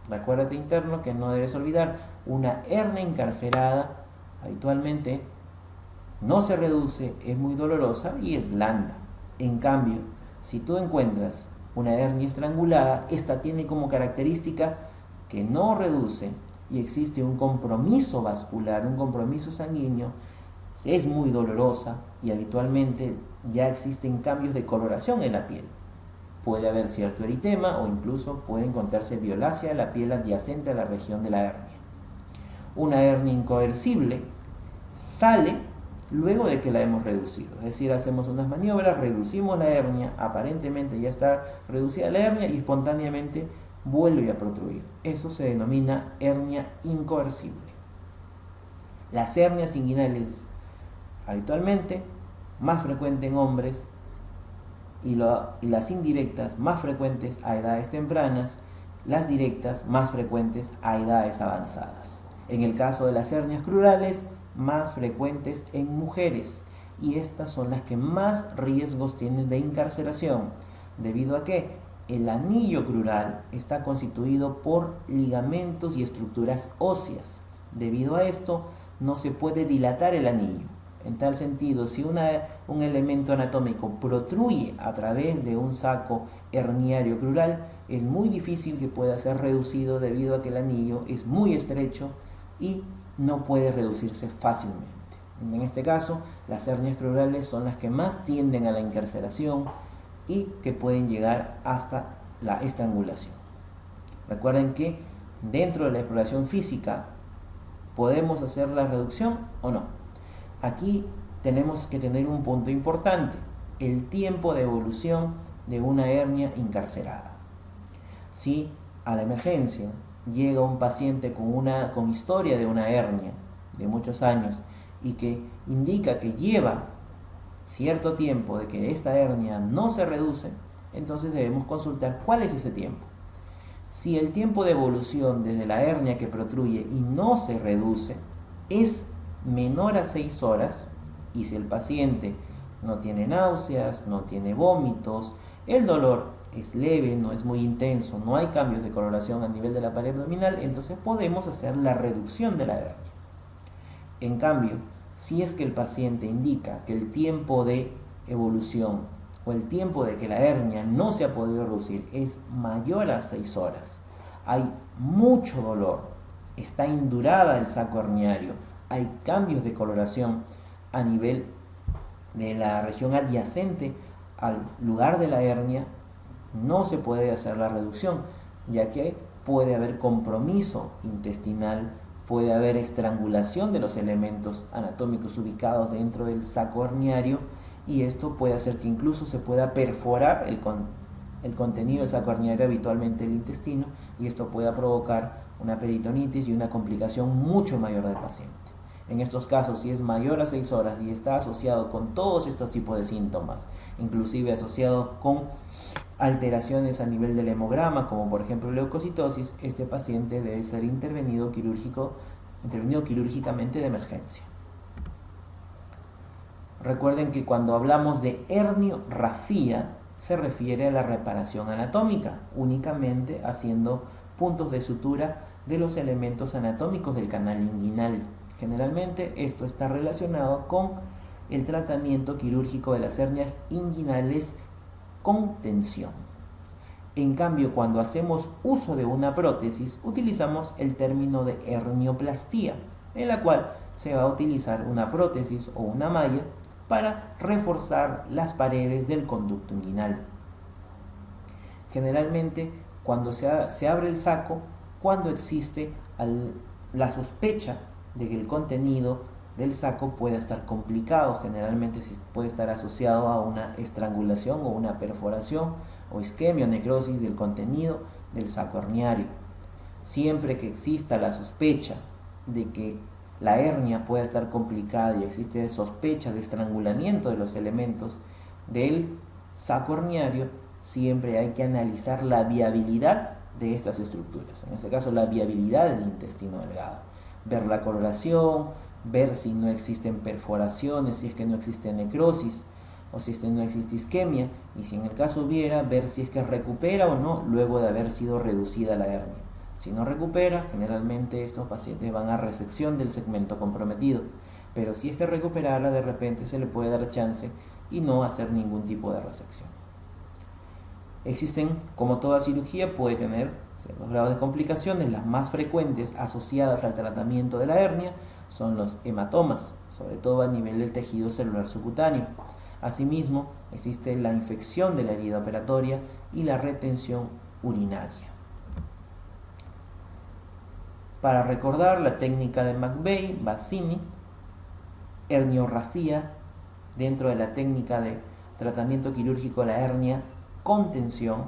Recuérdate, interno, que no debes olvidar, una hernia encarcerada habitualmente no se reduce, es muy dolorosa y es blanda. En cambio, si tú encuentras una hernia estrangulada, esta tiene como característica que no reduce y existe un compromiso vascular, un compromiso sanguíneo, es muy dolorosa y habitualmente ya existen cambios de coloración en la piel. Puede haber cierto eritema o incluso puede encontrarse violácea de la piel adyacente a la región de la hernia. Una hernia incoercible sale luego de que la hemos reducido, es decir, hacemos unas maniobras, reducimos la hernia, aparentemente ya está reducida la hernia y espontáneamente vuelve a protruir. Eso se denomina hernia incoercible. Las hernias inguinales habitualmente más frecuentes en hombres y las indirectas más frecuentes a edades tempranas, las directas más frecuentes a edades avanzadas. En el caso de las hernias crurales, más frecuentes en mujeres, y estas son las que más riesgos tienen de incarceración, debido a que el anillo crural está constituido por ligamentos y estructuras óseas. Debido a esto, no se puede dilatar el anillo. En tal sentido, si un elemento anatómico protruye a través de un saco herniario crural, es muy difícil que pueda ser reducido debido a que el anillo es muy estrecho y no puede reducirse fácilmente. En este caso, las hernias crurales son las que más tienden a la incarceración y que pueden llegar hasta la estrangulación. Recuerden que dentro de la exploración física podemos hacer la reducción o no. Aquí tenemos que tener un punto importante: el tiempo de evolución de una hernia encarcerada. Si a la emergencia llega un paciente con historia de una hernia de muchos años y que indica que lleva cierto tiempo de que esta hernia no se reduce, entonces debemos consultar cuál es ese tiempo. Si el tiempo de evolución desde la hernia que protruye y no se reduce es menor a 6 horas, y si el paciente no tiene náuseas, no tiene vómitos, el dolor es leve, no es muy intenso, no hay cambios de coloración a nivel de la pared abdominal, entonces podemos hacer la reducción de la hernia. En cambio, Si es que el paciente indica que el tiempo de evolución o el tiempo de que la hernia no se ha podido reducir es mayor a 6 horas, hay mucho dolor, está indurada el saco herniario, hay cambios de coloración a nivel de la región adyacente al lugar de la hernia, no se puede hacer la reducción, ya que puede haber compromiso intestinal, puede haber estrangulación de los elementos anatómicos ubicados dentro del saco herniario, y esto puede hacer que incluso se pueda perforar el contenido del saco herniario, habitualmente el intestino, y esto pueda provocar una peritonitis y una complicación mucho mayor del paciente. En estos casos, si es mayor a 6 horas y está asociado con todos estos tipos de síntomas, inclusive asociados con alteraciones a nivel del hemograma, como por ejemplo leucocitosis, este paciente debe ser intervenido quirúrgicamente de emergencia. Recuerden que cuando hablamos de herniorrafía se refiere a la reparación anatómica, únicamente haciendo puntos de sutura de los elementos anatómicos del canal inguinal. Generalmente esto está relacionado con el tratamiento quirúrgico de las hernias inguinales con tensión. En cambio, cuando hacemos uso de una prótesis, utilizamos el término de hernioplastía, en la cual se va a utilizar una prótesis o una malla para reforzar las paredes del conducto inguinal. Generalmente, cuando se abre el saco, cuando existe la sospecha de que el contenido del saco pueda estar complicado, generalmente puede estar asociado a una estrangulación o una perforación o isquemia o necrosis del contenido del saco herniario. Siempre que exista la sospecha de que la hernia pueda estar complicada y existe sospecha de estrangulamiento de los elementos del saco herniario, siempre hay que analizar la viabilidad de estas estructuras, en este caso la viabilidad del intestino delgado, ver la coloración, ver si no existen perforaciones, si es que no existe necrosis o si es que no existe isquemia, y si en el caso hubiera, ver si es que recupera o no luego de haber sido reducida la hernia. Si no recupera, generalmente estos pacientes van a resección del segmento comprometido, pero si es que recuperarla, de repente se le puede dar chance y no hacer ningún tipo de resección. Existen, como toda cirugía, puede tener ciertos grados de complicaciones. Las más frecuentes asociadas al tratamiento de la hernia son los hematomas, sobre todo a nivel del tejido celular subcutáneo. Asimismo, existe la infección de la herida operatoria y la retención urinaria. Para recordar la técnica de McVeigh-Bassini, herniorrafía, dentro de la técnica de tratamiento quirúrgico de la hernia con tensión,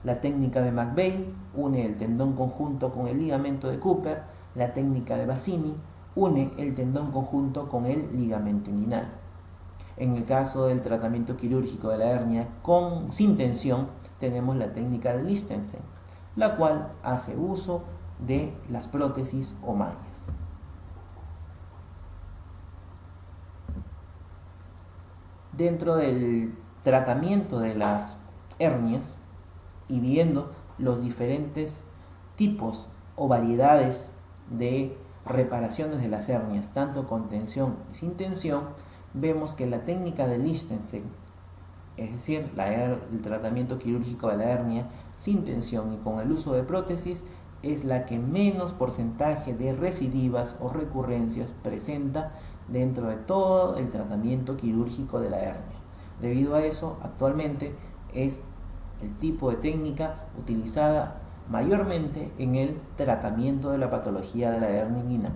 la técnica de McVeigh une el tendón conjunto con el ligamento de Cooper, la técnica de Bassini une el tendón conjunto con el ligamento inguinal. En el caso del tratamiento quirúrgico de la hernia sin tensión, tenemos la técnica de Lichtenstein, la cual hace uso de las prótesis o mallas. Dentro del tratamiento de las hernias y viendo los diferentes tipos o variedades de reparaciones de las hernias, tanto con tensión y sin tensión, vemos que la técnica de Lichtenstein, es decir, el tratamiento quirúrgico de la hernia sin tensión y con el uso de prótesis, es la que menos porcentaje de recidivas o recurrencias presenta dentro de todo el tratamiento quirúrgico de la hernia. Debido a eso, actualmente es el tipo de técnica utilizada mayormente en el tratamiento de la patología de la hernia inguinal.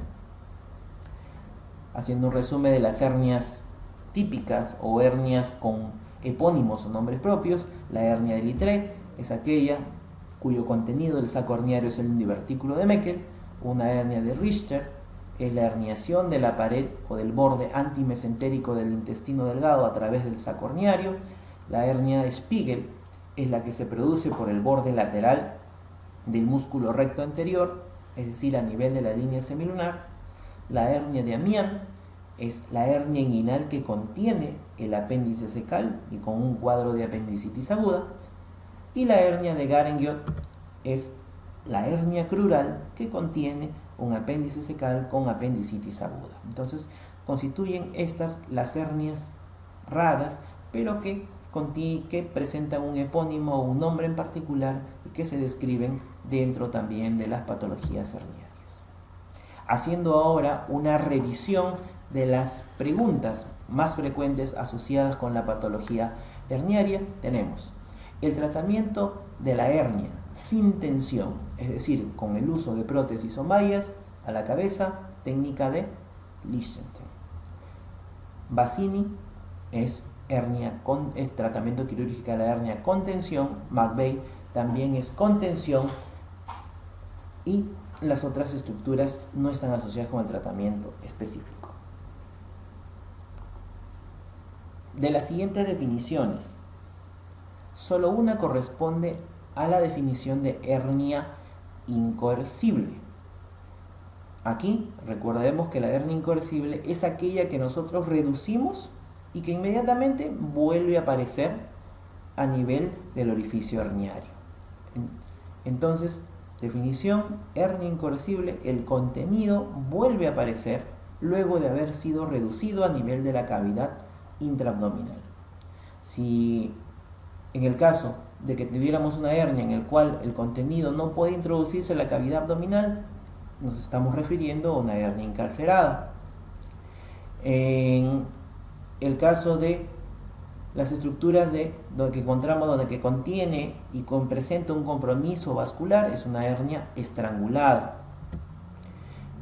Haciendo un resumen de las hernias típicas o hernias con epónimos o nombres propios, la hernia de Littré es aquella cuyo contenido del saco herniario es el divertículo de Meckel. Una hernia de Richter es la herniación de la pared o del borde antimesentérico del intestino delgado a través del saco herniario. La hernia de Spiegel es la que se produce por el borde lateral del músculo recto anterior, es decir, a nivel de la línea semilunar. La hernia de Amiens es la hernia inguinal que contiene el apéndice cecal y con un cuadro de apendicitis aguda. Y la hernia de Garengiot es la hernia crural que contiene un apéndice cecal con apendicitis aguda. Entonces, constituyen estas las hernias raras, pero que presentan un epónimo o un nombre en particular y que se describen dentro también de las patologías herniarias. Haciendo ahora una revisión de las preguntas más frecuentes asociadas con la patología herniaria, tenemos el tratamiento de la hernia sin tensión, es decir, con el uso de prótesis o mallas a la cabeza, técnica de Lichtenstein. Bassini es tratamiento quirúrgico de la hernia con tensión. McVeigh también es con tensión, y las otras estructuras no están asociadas con el tratamiento específico. De las siguientes definiciones, solo una corresponde a la definición de hernia incoercible. Aquí recordemos que la hernia incoercible es aquella que nosotros reducimos y que inmediatamente vuelve a aparecer a nivel del orificio herniario. Entonces, definición: hernia incoercible, el contenido vuelve a aparecer luego de haber sido reducido a nivel de la cavidad intraabdominal. Si en el caso de que tuviéramos una hernia en el cual el contenido no puede introducirse en la cavidad abdominal, nos estamos refiriendo a una hernia encarcerada. En el caso de las estructuras que encontramos donde que contiene y presenta un compromiso vascular, es una hernia estrangulada.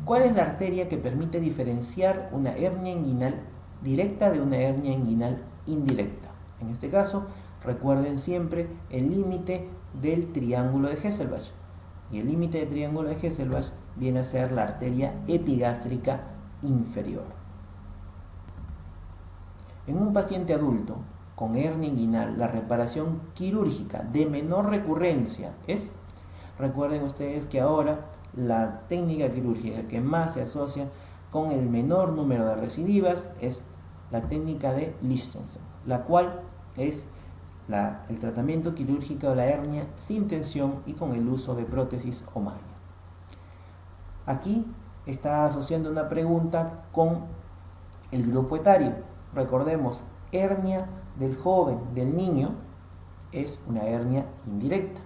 ¿Cuál es la arteria que permite diferenciar una hernia inguinal directa de una hernia inguinal indirecta? En este caso, recuerden siempre el límite del triángulo de Hesselbach. Y el límite del triángulo de Hesselbach viene a ser la arteria epigástrica inferior. En un paciente adulto con hernia inguinal, la reparación quirúrgica de menor recurrencia es, recuerden ustedes que ahora la técnica quirúrgica que más se asocia con el menor número de recidivas es la técnica de Lichtenstein, la cual es el tratamiento quirúrgico de la hernia sin tensión y con el uso de prótesis o malla. Aquí está asociando una pregunta con el grupo etario. Recordemos, hernia del joven, del niño, es una hernia indirecta.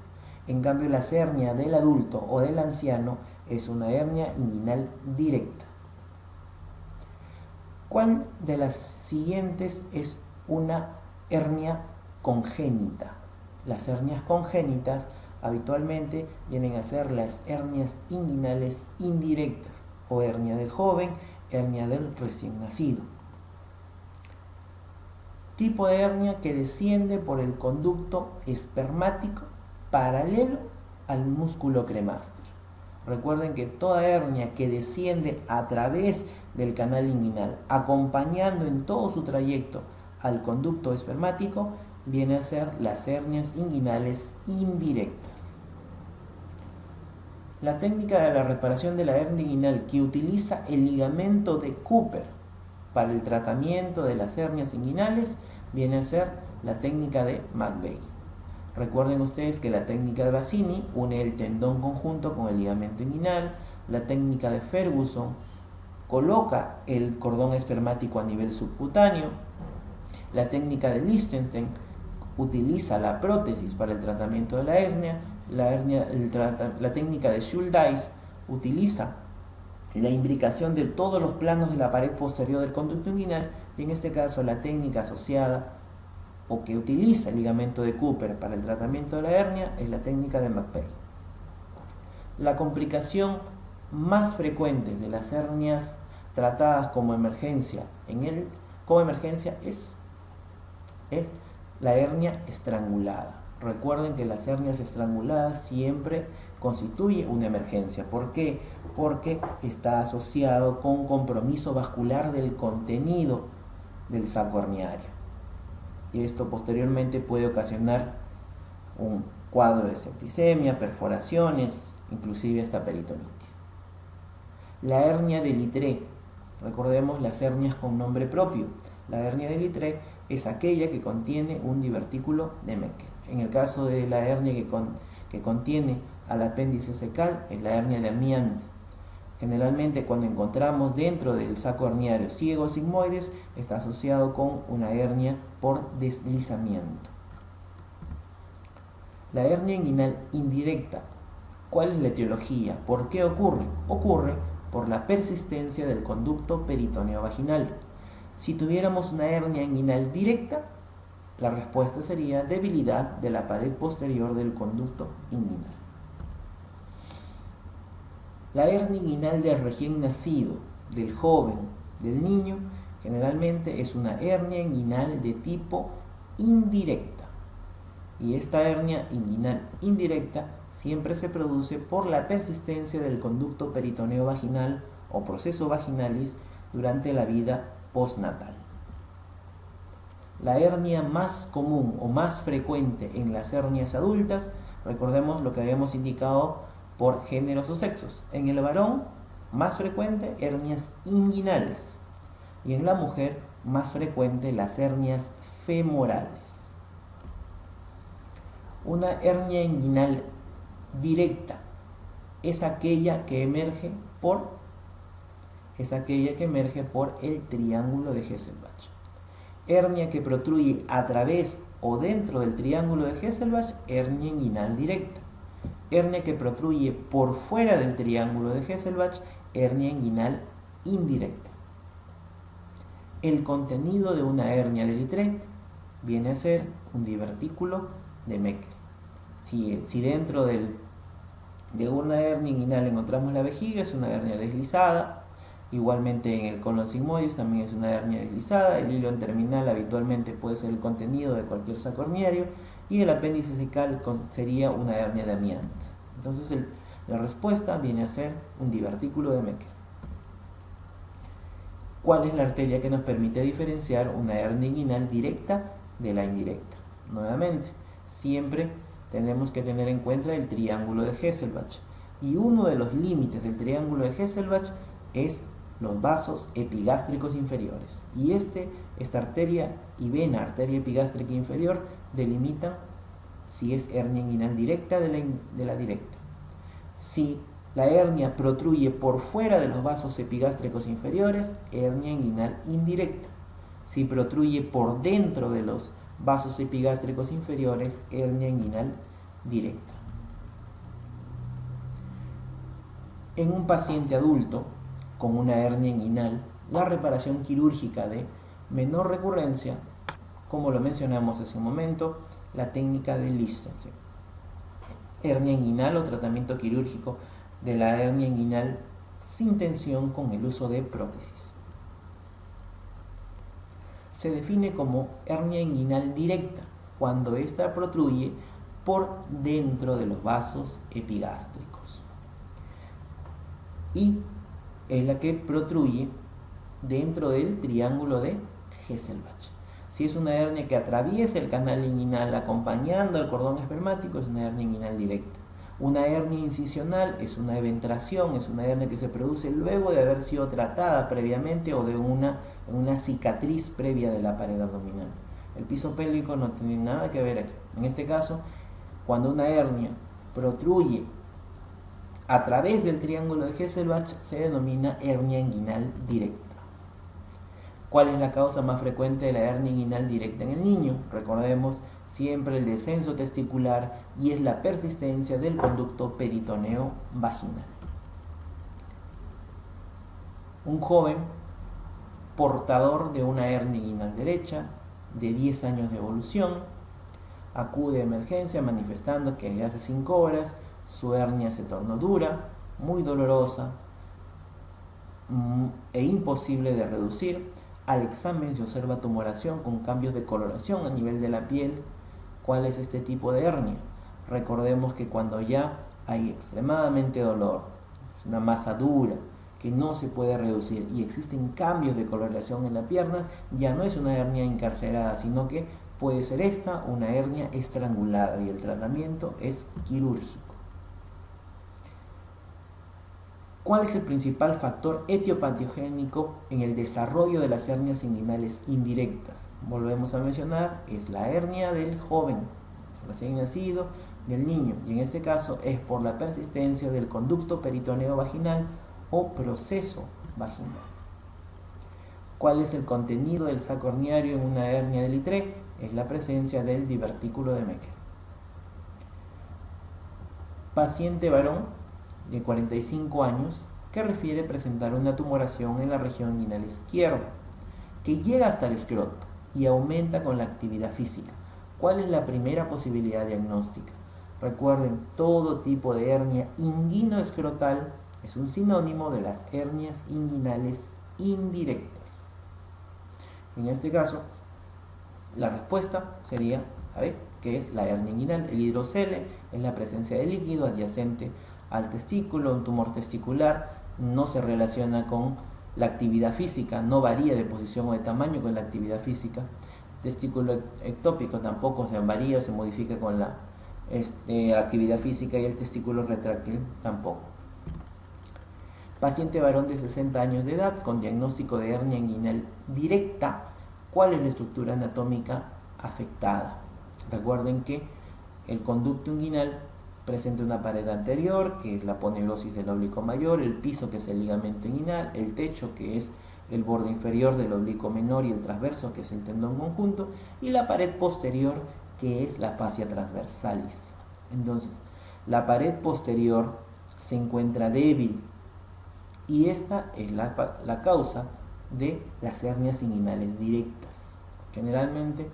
En cambio, la hernia del adulto o del anciano es una hernia inguinal directa. ¿Cuál de las siguientes es una hernia congénita? Las hernias congénitas habitualmente vienen a ser las hernias inguinales indirectas, o hernia del joven, hernia del recién nacido. Tipo de hernia que desciende por el conducto espermático paralelo al músculo cremaster. Recuerden que toda hernia que desciende a través del canal inguinal, acompañando en todo su trayecto al conducto espermático, viene a ser las hernias inguinales indirectas. La técnica de la reparación de la hernia inguinal que utiliza el ligamento de Cooper para el tratamiento de las hernias inguinales viene a ser la técnica de McVeigh. Recuerden ustedes que la técnica de Bassini une el tendón conjunto con el ligamento inguinal. La técnica de Ferguson coloca el cordón espermático a nivel subcutáneo. La técnica de Lichtenstein utiliza la prótesis para el tratamiento de la hernia. La técnica de Schuldeis utiliza la imbricación de todos los planos de la pared posterior del conducto inguinal, y en este caso la técnica asociada o que utiliza el ligamento de Cooper para el tratamiento de la hernia es la técnica de McVeigh. La complicación más frecuente de las hernias tratadas como emergencia es la hernia estrangulada. Recuerden que las hernias estranguladas siempre constituye una emergencia. ¿Por qué? Porque está asociado con compromiso vascular del contenido del saco herniario. Y esto posteriormente puede ocasionar un cuadro de septicemia, perforaciones, inclusive hasta peritonitis. La hernia de Littré. Recordemos las hernias con nombre propio. La hernia de Littré es aquella que contiene un divertículo de Meckel. En el caso de la hernia que contiene al apéndice cecal, es la hernia de Amiant. Generalmente cuando encontramos dentro del saco herniario ciegos sigmoides está asociado con una hernia por deslizamiento. La hernia inguinal indirecta. ¿Cuál es la etiología? ¿Por qué ocurre? Ocurre por la persistencia del conducto peritoneo vaginal. Si tuviéramos una hernia inguinal directa, la respuesta sería debilidad de la pared posterior del conducto inguinal. La hernia inguinal del recién nacido, del joven, del niño, generalmente es una hernia inguinal de tipo indirecta. Y esta hernia inguinal indirecta siempre se produce por la persistencia del conducto peritoneo vaginal o proceso vaginalis durante la vida postnatal. La hernia más común o más frecuente en las hernias adultas, recordemos lo que habíamos indicado por géneros o sexos. En el varón, más frecuente, hernias inguinales. Y en la mujer, más frecuente, las hernias femorales. Una hernia inguinal directa es aquella que emerge por el triángulo de Hesselbach. Hernia que protruye a través o dentro del triángulo de Hesselbach, hernia inguinal directa. Hernia que protruye por fuera del triángulo de Hesselbach, hernia inguinal indirecta. El contenido de una hernia de Littré viene a ser un divertículo de Meckel. Si dentro de una hernia inguinal encontramos la vejiga, es una hernia deslizada. Igualmente en el colon sigmoides también es una hernia deslizada. El hilo terminal habitualmente puede ser el contenido de cualquier saco herniario. Y el apéndice cecal sería una hernia de Amiant. Entonces la respuesta viene a ser un divertículo de Meckel. ¿Cuál es la arteria que nos permite diferenciar una hernia inguinal directa de la indirecta? Nuevamente, siempre tenemos que tener en cuenta el triángulo de Hesselbach. Y uno de los límites del triángulo de Hesselbach es los vasos epigástricos inferiores. Y esta arteria y vena, arteria epigástrica inferior, delimitan si es hernia inguinal directa de la directa. Si la hernia protruye por fuera de los vasos epigástricos inferiores, hernia inguinal indirecta. Si protruye por dentro de los vasos epigástricos inferiores, hernia inguinal directa. En un paciente adulto con una hernia inguinal, la reparación quirúrgica de menor recurrencia, como lo mencionamos hace un momento, la técnica de Lichtenstein. Hernia inguinal o tratamiento quirúrgico de la hernia inguinal sin tensión con el uso de prótesis. Se define como hernia inguinal directa cuando ésta protruye por dentro de los vasos epigástricos y es la que protruye dentro del triángulo de Hesselbach. Si es una hernia que atraviesa el canal inguinal acompañando al cordón espermático, es una hernia inguinal directa. Una hernia incisional es una eventración, es una hernia que se produce luego de haber sido tratada previamente o de una cicatriz previa de la pared abdominal. El piso pélvico no tiene nada que ver aquí. En este caso, cuando una hernia protruye a través del triángulo de Hesselbach, se denomina hernia inguinal directa. ¿Cuál es la causa más frecuente de la hernia inguinal directa en el niño? Recordemos siempre el descenso testicular y es la persistencia del conducto peritoneo vaginal. Un joven portador de una hernia inguinal derecha de 10 años de evolución acude a emergencia manifestando que desde hace 5 horas su hernia se tornó dura, muy dolorosa e imposible de reducir. Al examen se observa tumoración con cambios de coloración a nivel de la piel. ¿Cuál es este tipo de hernia? Recordemos que cuando ya hay extremadamente dolor, es una masa dura que no se puede reducir y existen cambios de coloración en las piernas, ya no es una hernia encarcerada, sino que puede ser una hernia estrangulada y el tratamiento es quirúrgico. ¿Cuál es el principal factor etiopatogénico en el desarrollo de las hernias inguinales indirectas? Volvemos a mencionar, es la hernia del joven, recién nacido, del niño, y en este caso es por la persistencia del conducto peritoneo vaginal o proceso vaginal. ¿Cuál es el contenido del saco herniario en una hernia de Littré? Es la presencia del divertículo de Meckel. Paciente varón de 45 años que refiere presentar una tumoración en la región inguinal izquierda que llega hasta el escroto y aumenta con la actividad física. ¿Cuál es la primera posibilidad diagnóstica? Recuerden, todo tipo de hernia inguinoescrotal es un sinónimo de las hernias inguinales indirectas. En este caso, la respuesta sería, ¿qué es la hernia inguinal? El hidrocele es la presencia de líquido adyacente al testículo. Un tumor testicular no se relaciona con la actividad física, no varía de posición o de tamaño con la actividad física. Testículo ectópico tampoco se varía o se modifica con la actividad física, y el testículo retráctil tampoco. Paciente varón de 60 años de edad con diagnóstico de hernia inguinal directa. ¿Cuál es la estructura anatómica afectada? Recuerden que el conducto inguinal presenta una pared anterior, que es la aponeurosis del oblicuo mayor, el piso, que es el ligamento inguinal, el techo, que es el borde inferior del oblicuo menor, y el transverso, que es el tendón conjunto, y la pared posterior, que es la fascia transversalis. Entonces, la pared posterior se encuentra débil, y esta es la causa de las hernias inguinales directas. Generalmente,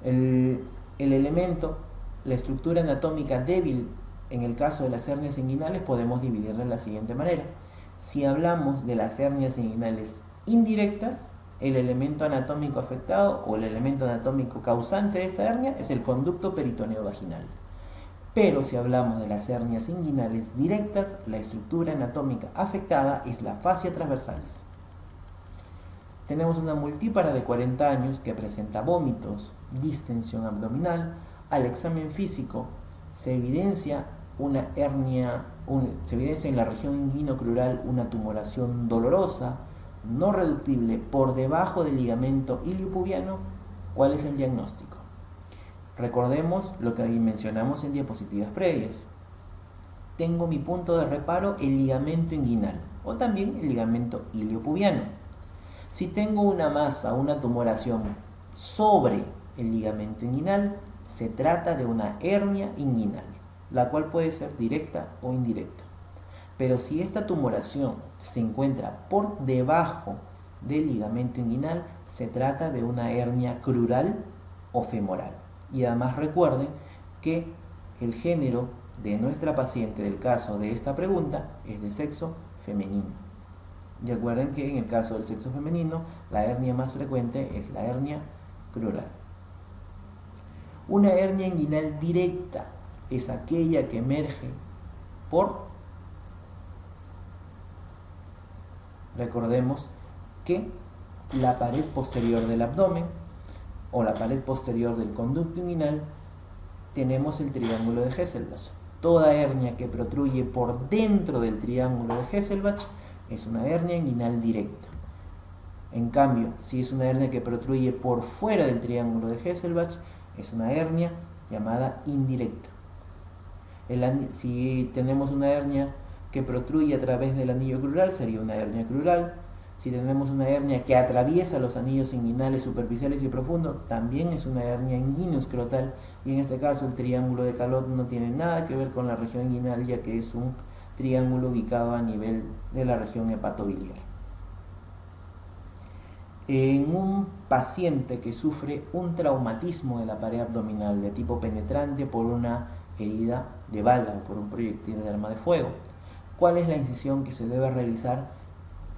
el elemento, la estructura anatómica débil en el caso de las hernias inguinales, podemos dividirla de la siguiente manera. Si hablamos de las hernias inguinales indirectas, el elemento anatómico afectado o el elemento anatómico causante de esta hernia es el conducto peritoneo vaginal. Pero si hablamos de las hernias inguinales directas, la estructura anatómica afectada es la fascia transversalis. Tenemos una multípara de 40 años que presenta vómitos, distensión abdominal. Al examen físico se evidencia una hernia, se evidencia en la región inguinocrural una tumoración dolorosa, no reductible, por debajo del ligamento iliopubiano. ¿Cuál es el diagnóstico? Recordemos lo que mencionamos en diapositivas previas. Tengo mi punto de reparo, el ligamento inguinal, o también el ligamento iliopubiano. Si tengo una masa, una tumoración sobre el ligamento inguinal, se trata de una hernia inguinal, la cual puede ser directa o indirecta. Pero si esta tumoración se encuentra por debajo del ligamento inguinal, se trata de una hernia crural o femoral. Y además recuerden que el género de nuestra paciente del caso de esta pregunta es de sexo femenino. Y recuerden que en el caso del sexo femenino, la hernia más frecuente es la hernia crural. Una hernia inguinal directa es aquella que emerge recordemos que la pared posterior del abdomen o la pared posterior del conducto inguinal, tenemos el triángulo de Hesselbach. Toda hernia que protruye por dentro del triángulo de Hesselbach es una hernia inguinal directa. En cambio, si es una hernia que protruye por fuera del triángulo de Hesselbach, es una hernia llamada indirecta. Si tenemos una hernia que protruye a través del anillo crural, sería una hernia crural. Si tenemos una hernia que atraviesa los anillos inguinales superficiales y profundos, también es una hernia inguinoescrotal, y en este caso el triángulo de Calot no tiene nada que ver con la región inguinal, ya que es un triángulo ubicado a nivel de la región hepatobiliar. En un paciente que sufre un traumatismo de la pared abdominal de tipo penetrante por una herida de bala o por un proyectil de arma de fuego, ¿cuál es la incisión que se debe realizar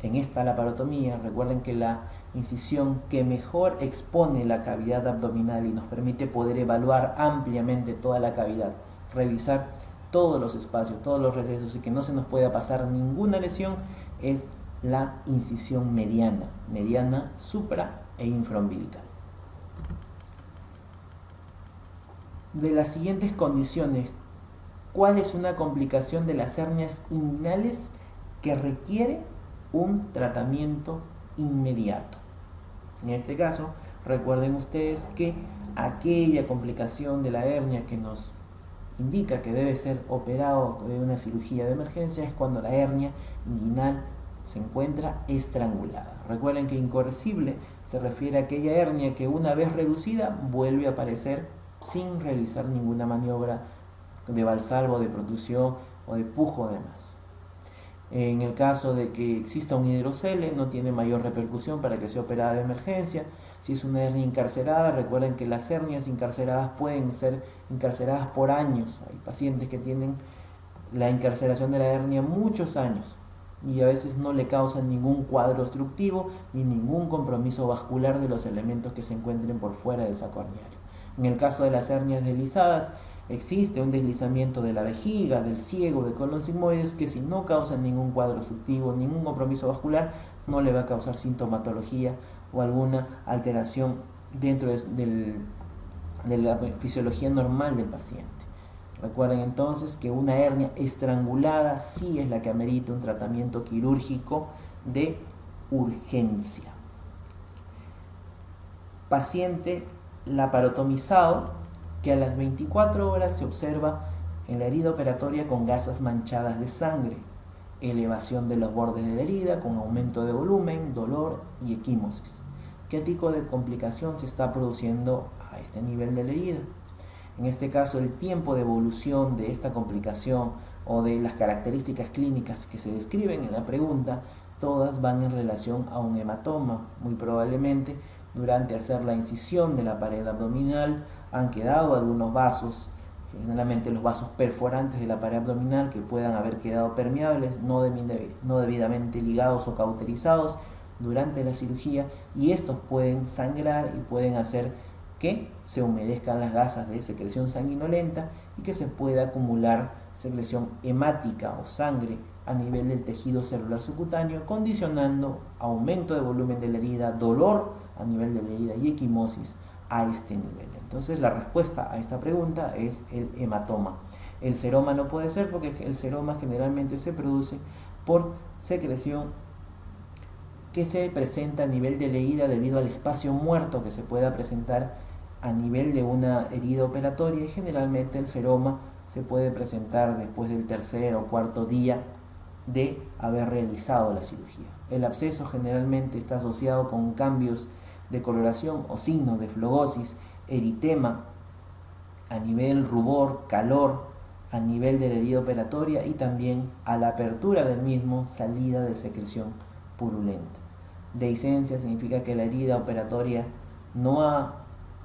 en esta laparotomía? Recuerden que la incisión que mejor expone la cavidad abdominal y nos permite poder evaluar ampliamente toda la cavidad, revisar todos los espacios, todos los recesos, y que no se nos pueda pasar ninguna lesión, es la incisión mediana supra e infraumbilical. De las siguientes condiciones, ¿cuál es una complicación de las hernias inguinales que requiere un tratamiento inmediato? En este caso, recuerden ustedes que aquella complicación de la hernia que nos indica que debe ser operado de una cirugía de emergencia es cuando la hernia inguinal se encuentra estrangulada. Recuerden que incorresible se refiere a aquella hernia que una vez reducida vuelve a aparecer sin realizar ninguna maniobra de valsalva, de protusión o de pujo demás. En el caso de que exista un hidrocele, no tiene mayor repercusión para que sea operada de emergencia. Si es una hernia encarcerada, recuerden que las hernias encarceradas pueden ser encarceradas por años. Hay pacientes que tienen la encarceración de la hernia muchos años y a veces no le causan ningún cuadro obstructivo ni ningún compromiso vascular de los elementos que se encuentren por fuera del saco herniario. En el caso de las hernias deslizadas, existe un deslizamiento de la vejiga, del ciego, de colon sigmoides, que si no causan ningún cuadro obstructivo, ningún compromiso vascular, no le va a causar sintomatología o alguna alteración dentro de la fisiología normal del paciente. Recuerden entonces que una hernia estrangulada sí es la que amerita un tratamiento quirúrgico de urgencia. Paciente laparotomizado que a las 24 horas se observa en la herida operatoria con gasas manchadas de sangre, elevación de los bordes de la herida con aumento de volumen, dolor y equimosis. ¿Qué tipo de complicación se está produciendo a este nivel de la herida? En este caso, el tiempo de evolución de esta complicación o de las características clínicas que se describen en la pregunta, todas van en relación a un hematoma. Muy probablemente, durante hacer la incisión de la pared abdominal, han quedado algunos vasos, generalmente los vasos perforantes de la pared abdominal, que puedan haber quedado permeables, no debidamente ligados o cauterizados durante la cirugía, y estos pueden sangrar y pueden hacer que se humedezcan las gasas de secreción sanguinolenta y que se pueda acumular secreción hemática o sangre a nivel del tejido celular subcutáneo, condicionando aumento de volumen de la herida, dolor a nivel de la herida y equimosis a este nivel. Entonces la respuesta a esta pregunta es el hematoma. El seroma no puede ser porque el seroma generalmente se produce por secreción que se presenta a nivel de la herida debido al espacio muerto que se pueda presentar a nivel de una herida operatoria, y generalmente el seroma se puede presentar después del tercer o cuarto día de haber realizado la cirugía. El absceso generalmente está asociado con cambios de coloración o signos de flegosis, eritema a nivel rubor, calor a nivel de la herida operatoria y también a la apertura del mismo salida de secreción purulenta. Dehiscencia significa que la herida operatoria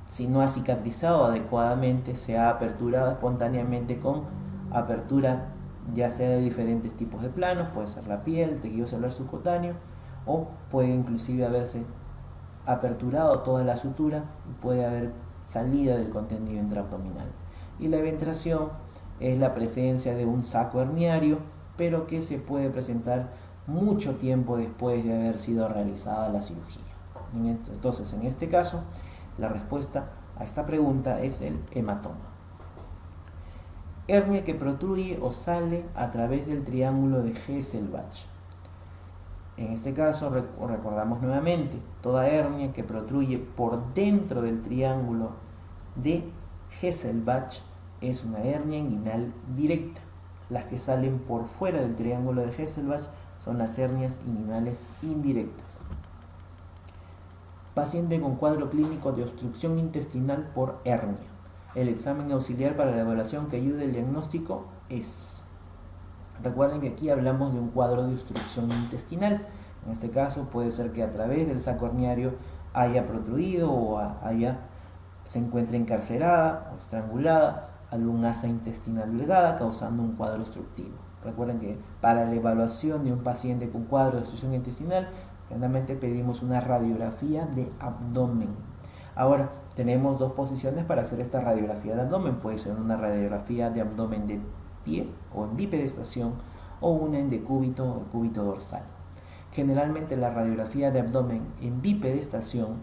si no ha cicatrizado adecuadamente, se ha aperturado espontáneamente con apertura ya sea de diferentes tipos de planos, puede ser la piel, el tejido celular subcutáneo, o puede inclusive haberse aperturado toda la sutura y puede haber salida del contenido intraabdominal. Y la eventración es la presencia de un saco herniario, pero que se puede presentar mucho tiempo después de haber sido realizada la cirugía. Entonces, en este caso, la respuesta a esta pregunta es el hematoma. Hernia que protruye o sale a través del triángulo de Hesselbach. En este caso, recordamos nuevamente, toda hernia que protruye por dentro del triángulo de Hesselbach es una hernia inguinal directa. Las que salen por fuera del triángulo de Hesselbach son las hernias inguinales indirectas. Paciente con cuadro clínico de obstrucción intestinal por hernia. El examen auxiliar para la evaluación que ayude al diagnóstico es... Recuerden que aquí hablamos de un cuadro de obstrucción intestinal. En este caso puede ser que a través del saco herniario haya protruido o se encuentre encarcerada o estrangulada algún asa intestinal delgada, causando un cuadro obstructivo. Recuerden que para la evaluación de un paciente con cuadro de obstrucción intestinal, generalmente pedimos una radiografía de abdomen. Ahora, tenemos dos posiciones para hacer esta radiografía de abdomen. Puede ser una radiografía de abdomen de pie o en bipedestación, o una en decúbito o cúbito dorsal. Generalmente la radiografía de abdomen en bipedestación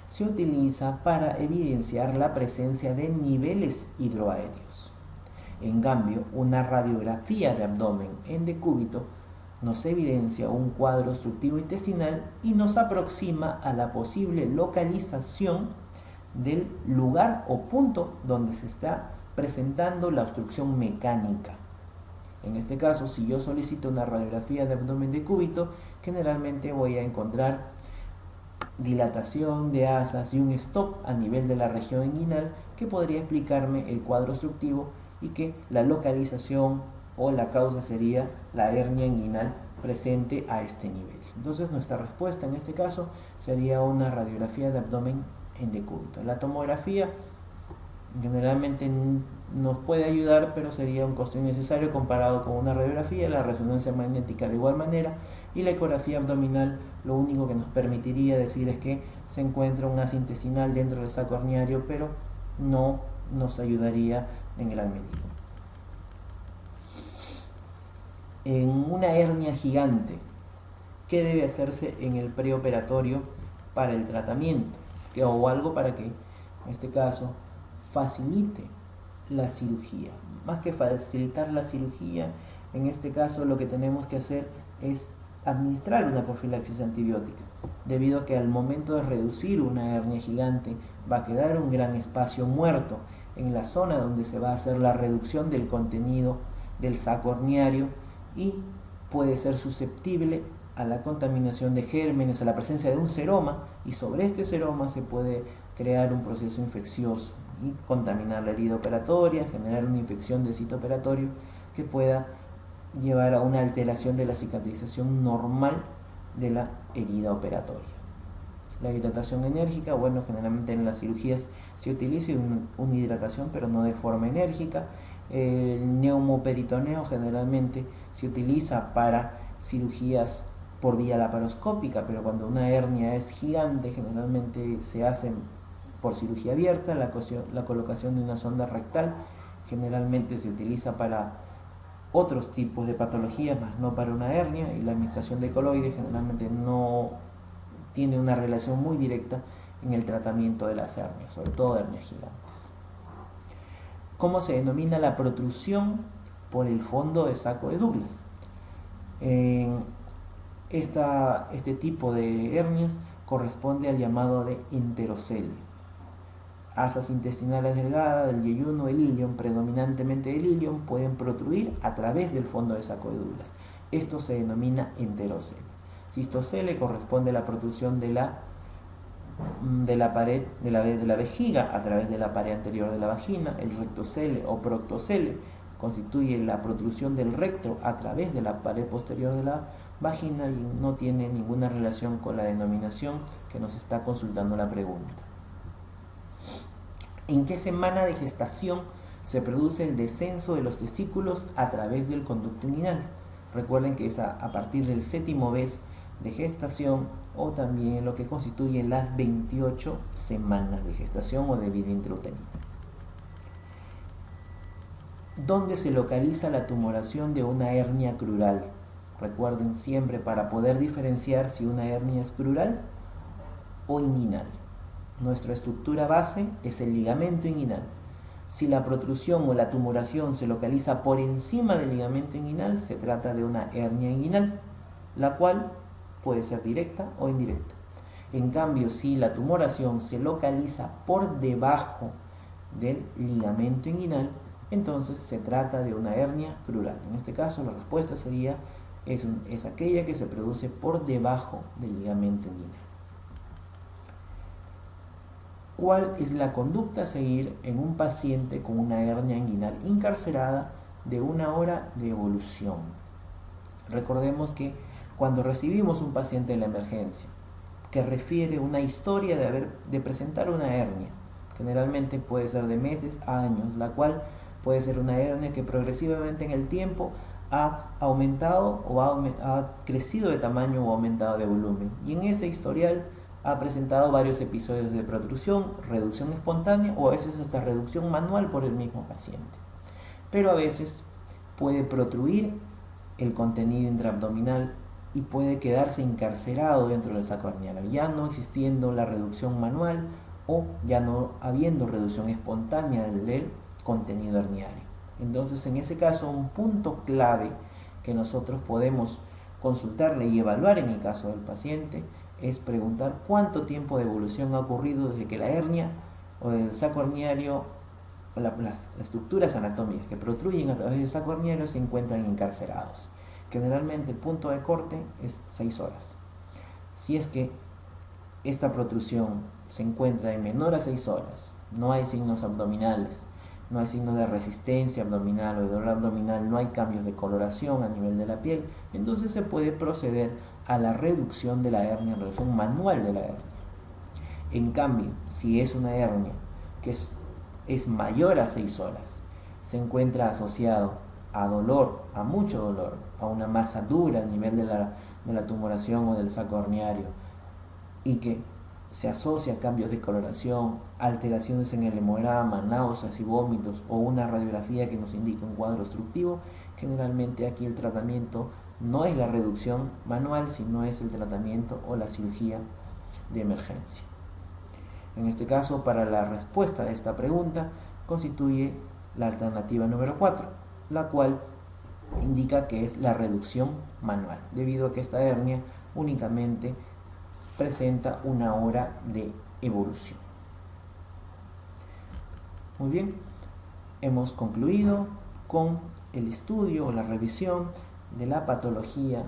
se utiliza para evidenciar la presencia de niveles hidroaéreos. En cambio, una radiografía de abdomen en decúbito nos evidencia un cuadro obstructivo intestinal y nos aproxima a la posible localización del lugar o punto donde se está presentando la obstrucción mecánica. En este caso, si yo solicito una radiografía de abdomen de cúbito, generalmente voy a encontrar dilatación de asas y un stop a nivel de la región inguinal que podría explicarme el cuadro obstructivo y que la localización o la causa sería la hernia inguinal presente a este nivel. Entonces nuestra respuesta en este caso sería una radiografía de abdomen en decúbito. La tomografía generalmente nos puede ayudar, pero sería un costo innecesario comparado con una radiografía, la resonancia magnética de igual manera, y la ecografía abdominal lo único que nos permitiría decir es que se encuentra un asa intestinal dentro del saco herniario, pero no nos ayudaría en gran medida. En una hernia gigante, ¿qué debe hacerse en el preoperatorio para el tratamiento? O algo para que, en este caso, facilite la cirugía. Más que facilitar la cirugía, en este caso lo que tenemos que hacer es administrar una profilaxis antibiótica, debido a que al momento de reducir una hernia gigante va a quedar un gran espacio muerto en la zona donde se va a hacer la reducción del contenido del saco herniario y puede ser susceptible a la contaminación de gérmenes, a la presencia de un seroma, y sobre este seroma se puede crear un proceso infeccioso y contaminar la herida operatoria, generar una infección del sitio operatorio que pueda llevar a una alteración de la cicatrización normal de la herida operatoria. La hidratación enérgica, bueno, generalmente en las cirugías se utiliza una hidratación, pero no de forma enérgica. El neumoperitoneo generalmente se utiliza para cirugías por vía laparoscópica, pero cuando una hernia es gigante, generalmente se hace por cirugía abierta. La colocación de una sonda rectal generalmente se utiliza para otros tipos de patologías, más no para una hernia, y la administración de coloides generalmente no tiene una relación muy directa en el tratamiento de las hernias, sobre todo de hernias gigantes. ¿Cómo se denomina la protrusión por el fondo de saco de Douglas? Este tipo de hernias corresponde al llamado de enterocelio. Asas intestinales delgadas del yeyuno, el ilion, predominantemente el ilion, pueden protruir a través del fondo de saco de Douglas. Esto se denomina enterocelio. Cistocele corresponde a la protrusión de la pared de la vejiga a través de la pared anterior de la vagina. El rectocele o proctocele constituye la protrusión del recto a través de la pared posterior de la vagina y no tiene ninguna relación con la denominación que nos está consultando la pregunta. ¿En qué semana de gestación se produce el descenso de los testículos a través del conducto inguinal? Recuerden que es a partir del 7º mes de gestación, o también lo que constituye las 28 semanas de gestación o de vida intrauterina. ¿Dónde se localiza la tumoración de una hernia crural? Recuerden siempre, para poder diferenciar si una hernia es crural o inguinal. Nuestra estructura base es el ligamento inguinal. Si la protrusión o la tumoración se localiza por encima del ligamento inguinal, se trata de una hernia inguinal, la cual puede ser directa o indirecta. En cambio, si la tumoración se localiza por debajo del ligamento inguinal, entonces se trata de una hernia crural. En este caso, la respuesta sería es aquella que se produce por debajo del ligamento inguinal. ¿Cuál es la conducta a seguir en un paciente con una hernia inguinal incarcerada de 1 hora de evolución? Recordemos que cuando recibimos un paciente en la emergencia que refiere una historia de presentar una hernia, generalmente puede ser de meses a años, la cual puede ser una hernia que progresivamente en el tiempo ha aumentado o ha crecido de tamaño o aumentado de volumen, y en ese historial ha presentado varios episodios de protrusión, reducción espontánea o a veces hasta reducción manual por el mismo paciente. Pero a veces puede protruir el contenido intraabdominal y puede quedarse encarcerado dentro del saco herniano, ya no existiendo la reducción manual o ya no habiendo reducción espontánea del contenido herniario. Entonces, en ese caso, un punto clave que nosotros podemos consultarle y evaluar en el caso del paciente es preguntar cuánto tiempo de evolución ha ocurrido desde que la hernia o el saco herniario las estructuras anatómicas que protruyen a través del saco herniario se encuentran encarcerados. Generalmente el punto de corte es 6 horas. Si es que esta protrusión se encuentra en menor a 6 horas, no hay signos abdominales, no hay signos de resistencia abdominal o de dolor abdominal, no hay cambios de coloración a nivel de la piel, entonces se puede proceder a la reducción de la hernia, reducción manual de la hernia. En cambio, si es una hernia que es mayor a 6 horas, se encuentra asociado a dolor, a mucho dolor, a una masa dura a nivel de la tumoración o del saco herniario, y que se asocia a cambios de coloración, alteraciones en el hemograma, náuseas y vómitos o una radiografía que nos indica un cuadro obstructivo, generalmente aquí el tratamiento no es la reducción manual, sino es el tratamiento o la cirugía de emergencia. En este caso, para la respuesta de esta pregunta, constituye la alternativa número 4, la cual indica que es la reducción manual, debido a que esta hernia únicamente presenta una hora de evolución. Muy bien, hemos concluido con el estudio o la revisión de la patología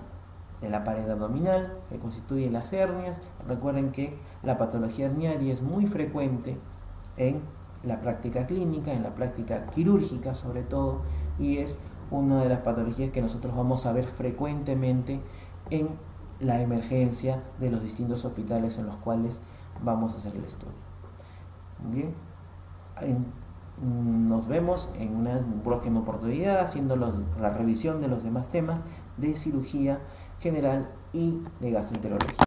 de la pared abdominal que constituye las hernias. Recuerden que la patología herniaria es muy frecuente en la práctica clínica, en la práctica quirúrgica sobre todo, y es una de las patologías que nosotros vamos a ver frecuentemente en la emergencia de los distintos hospitales en los cuales vamos a hacer el estudio. Muy bien, nos vemos en una próxima oportunidad haciendo la revisión de los demás temas de cirugía general y de gastroenterología.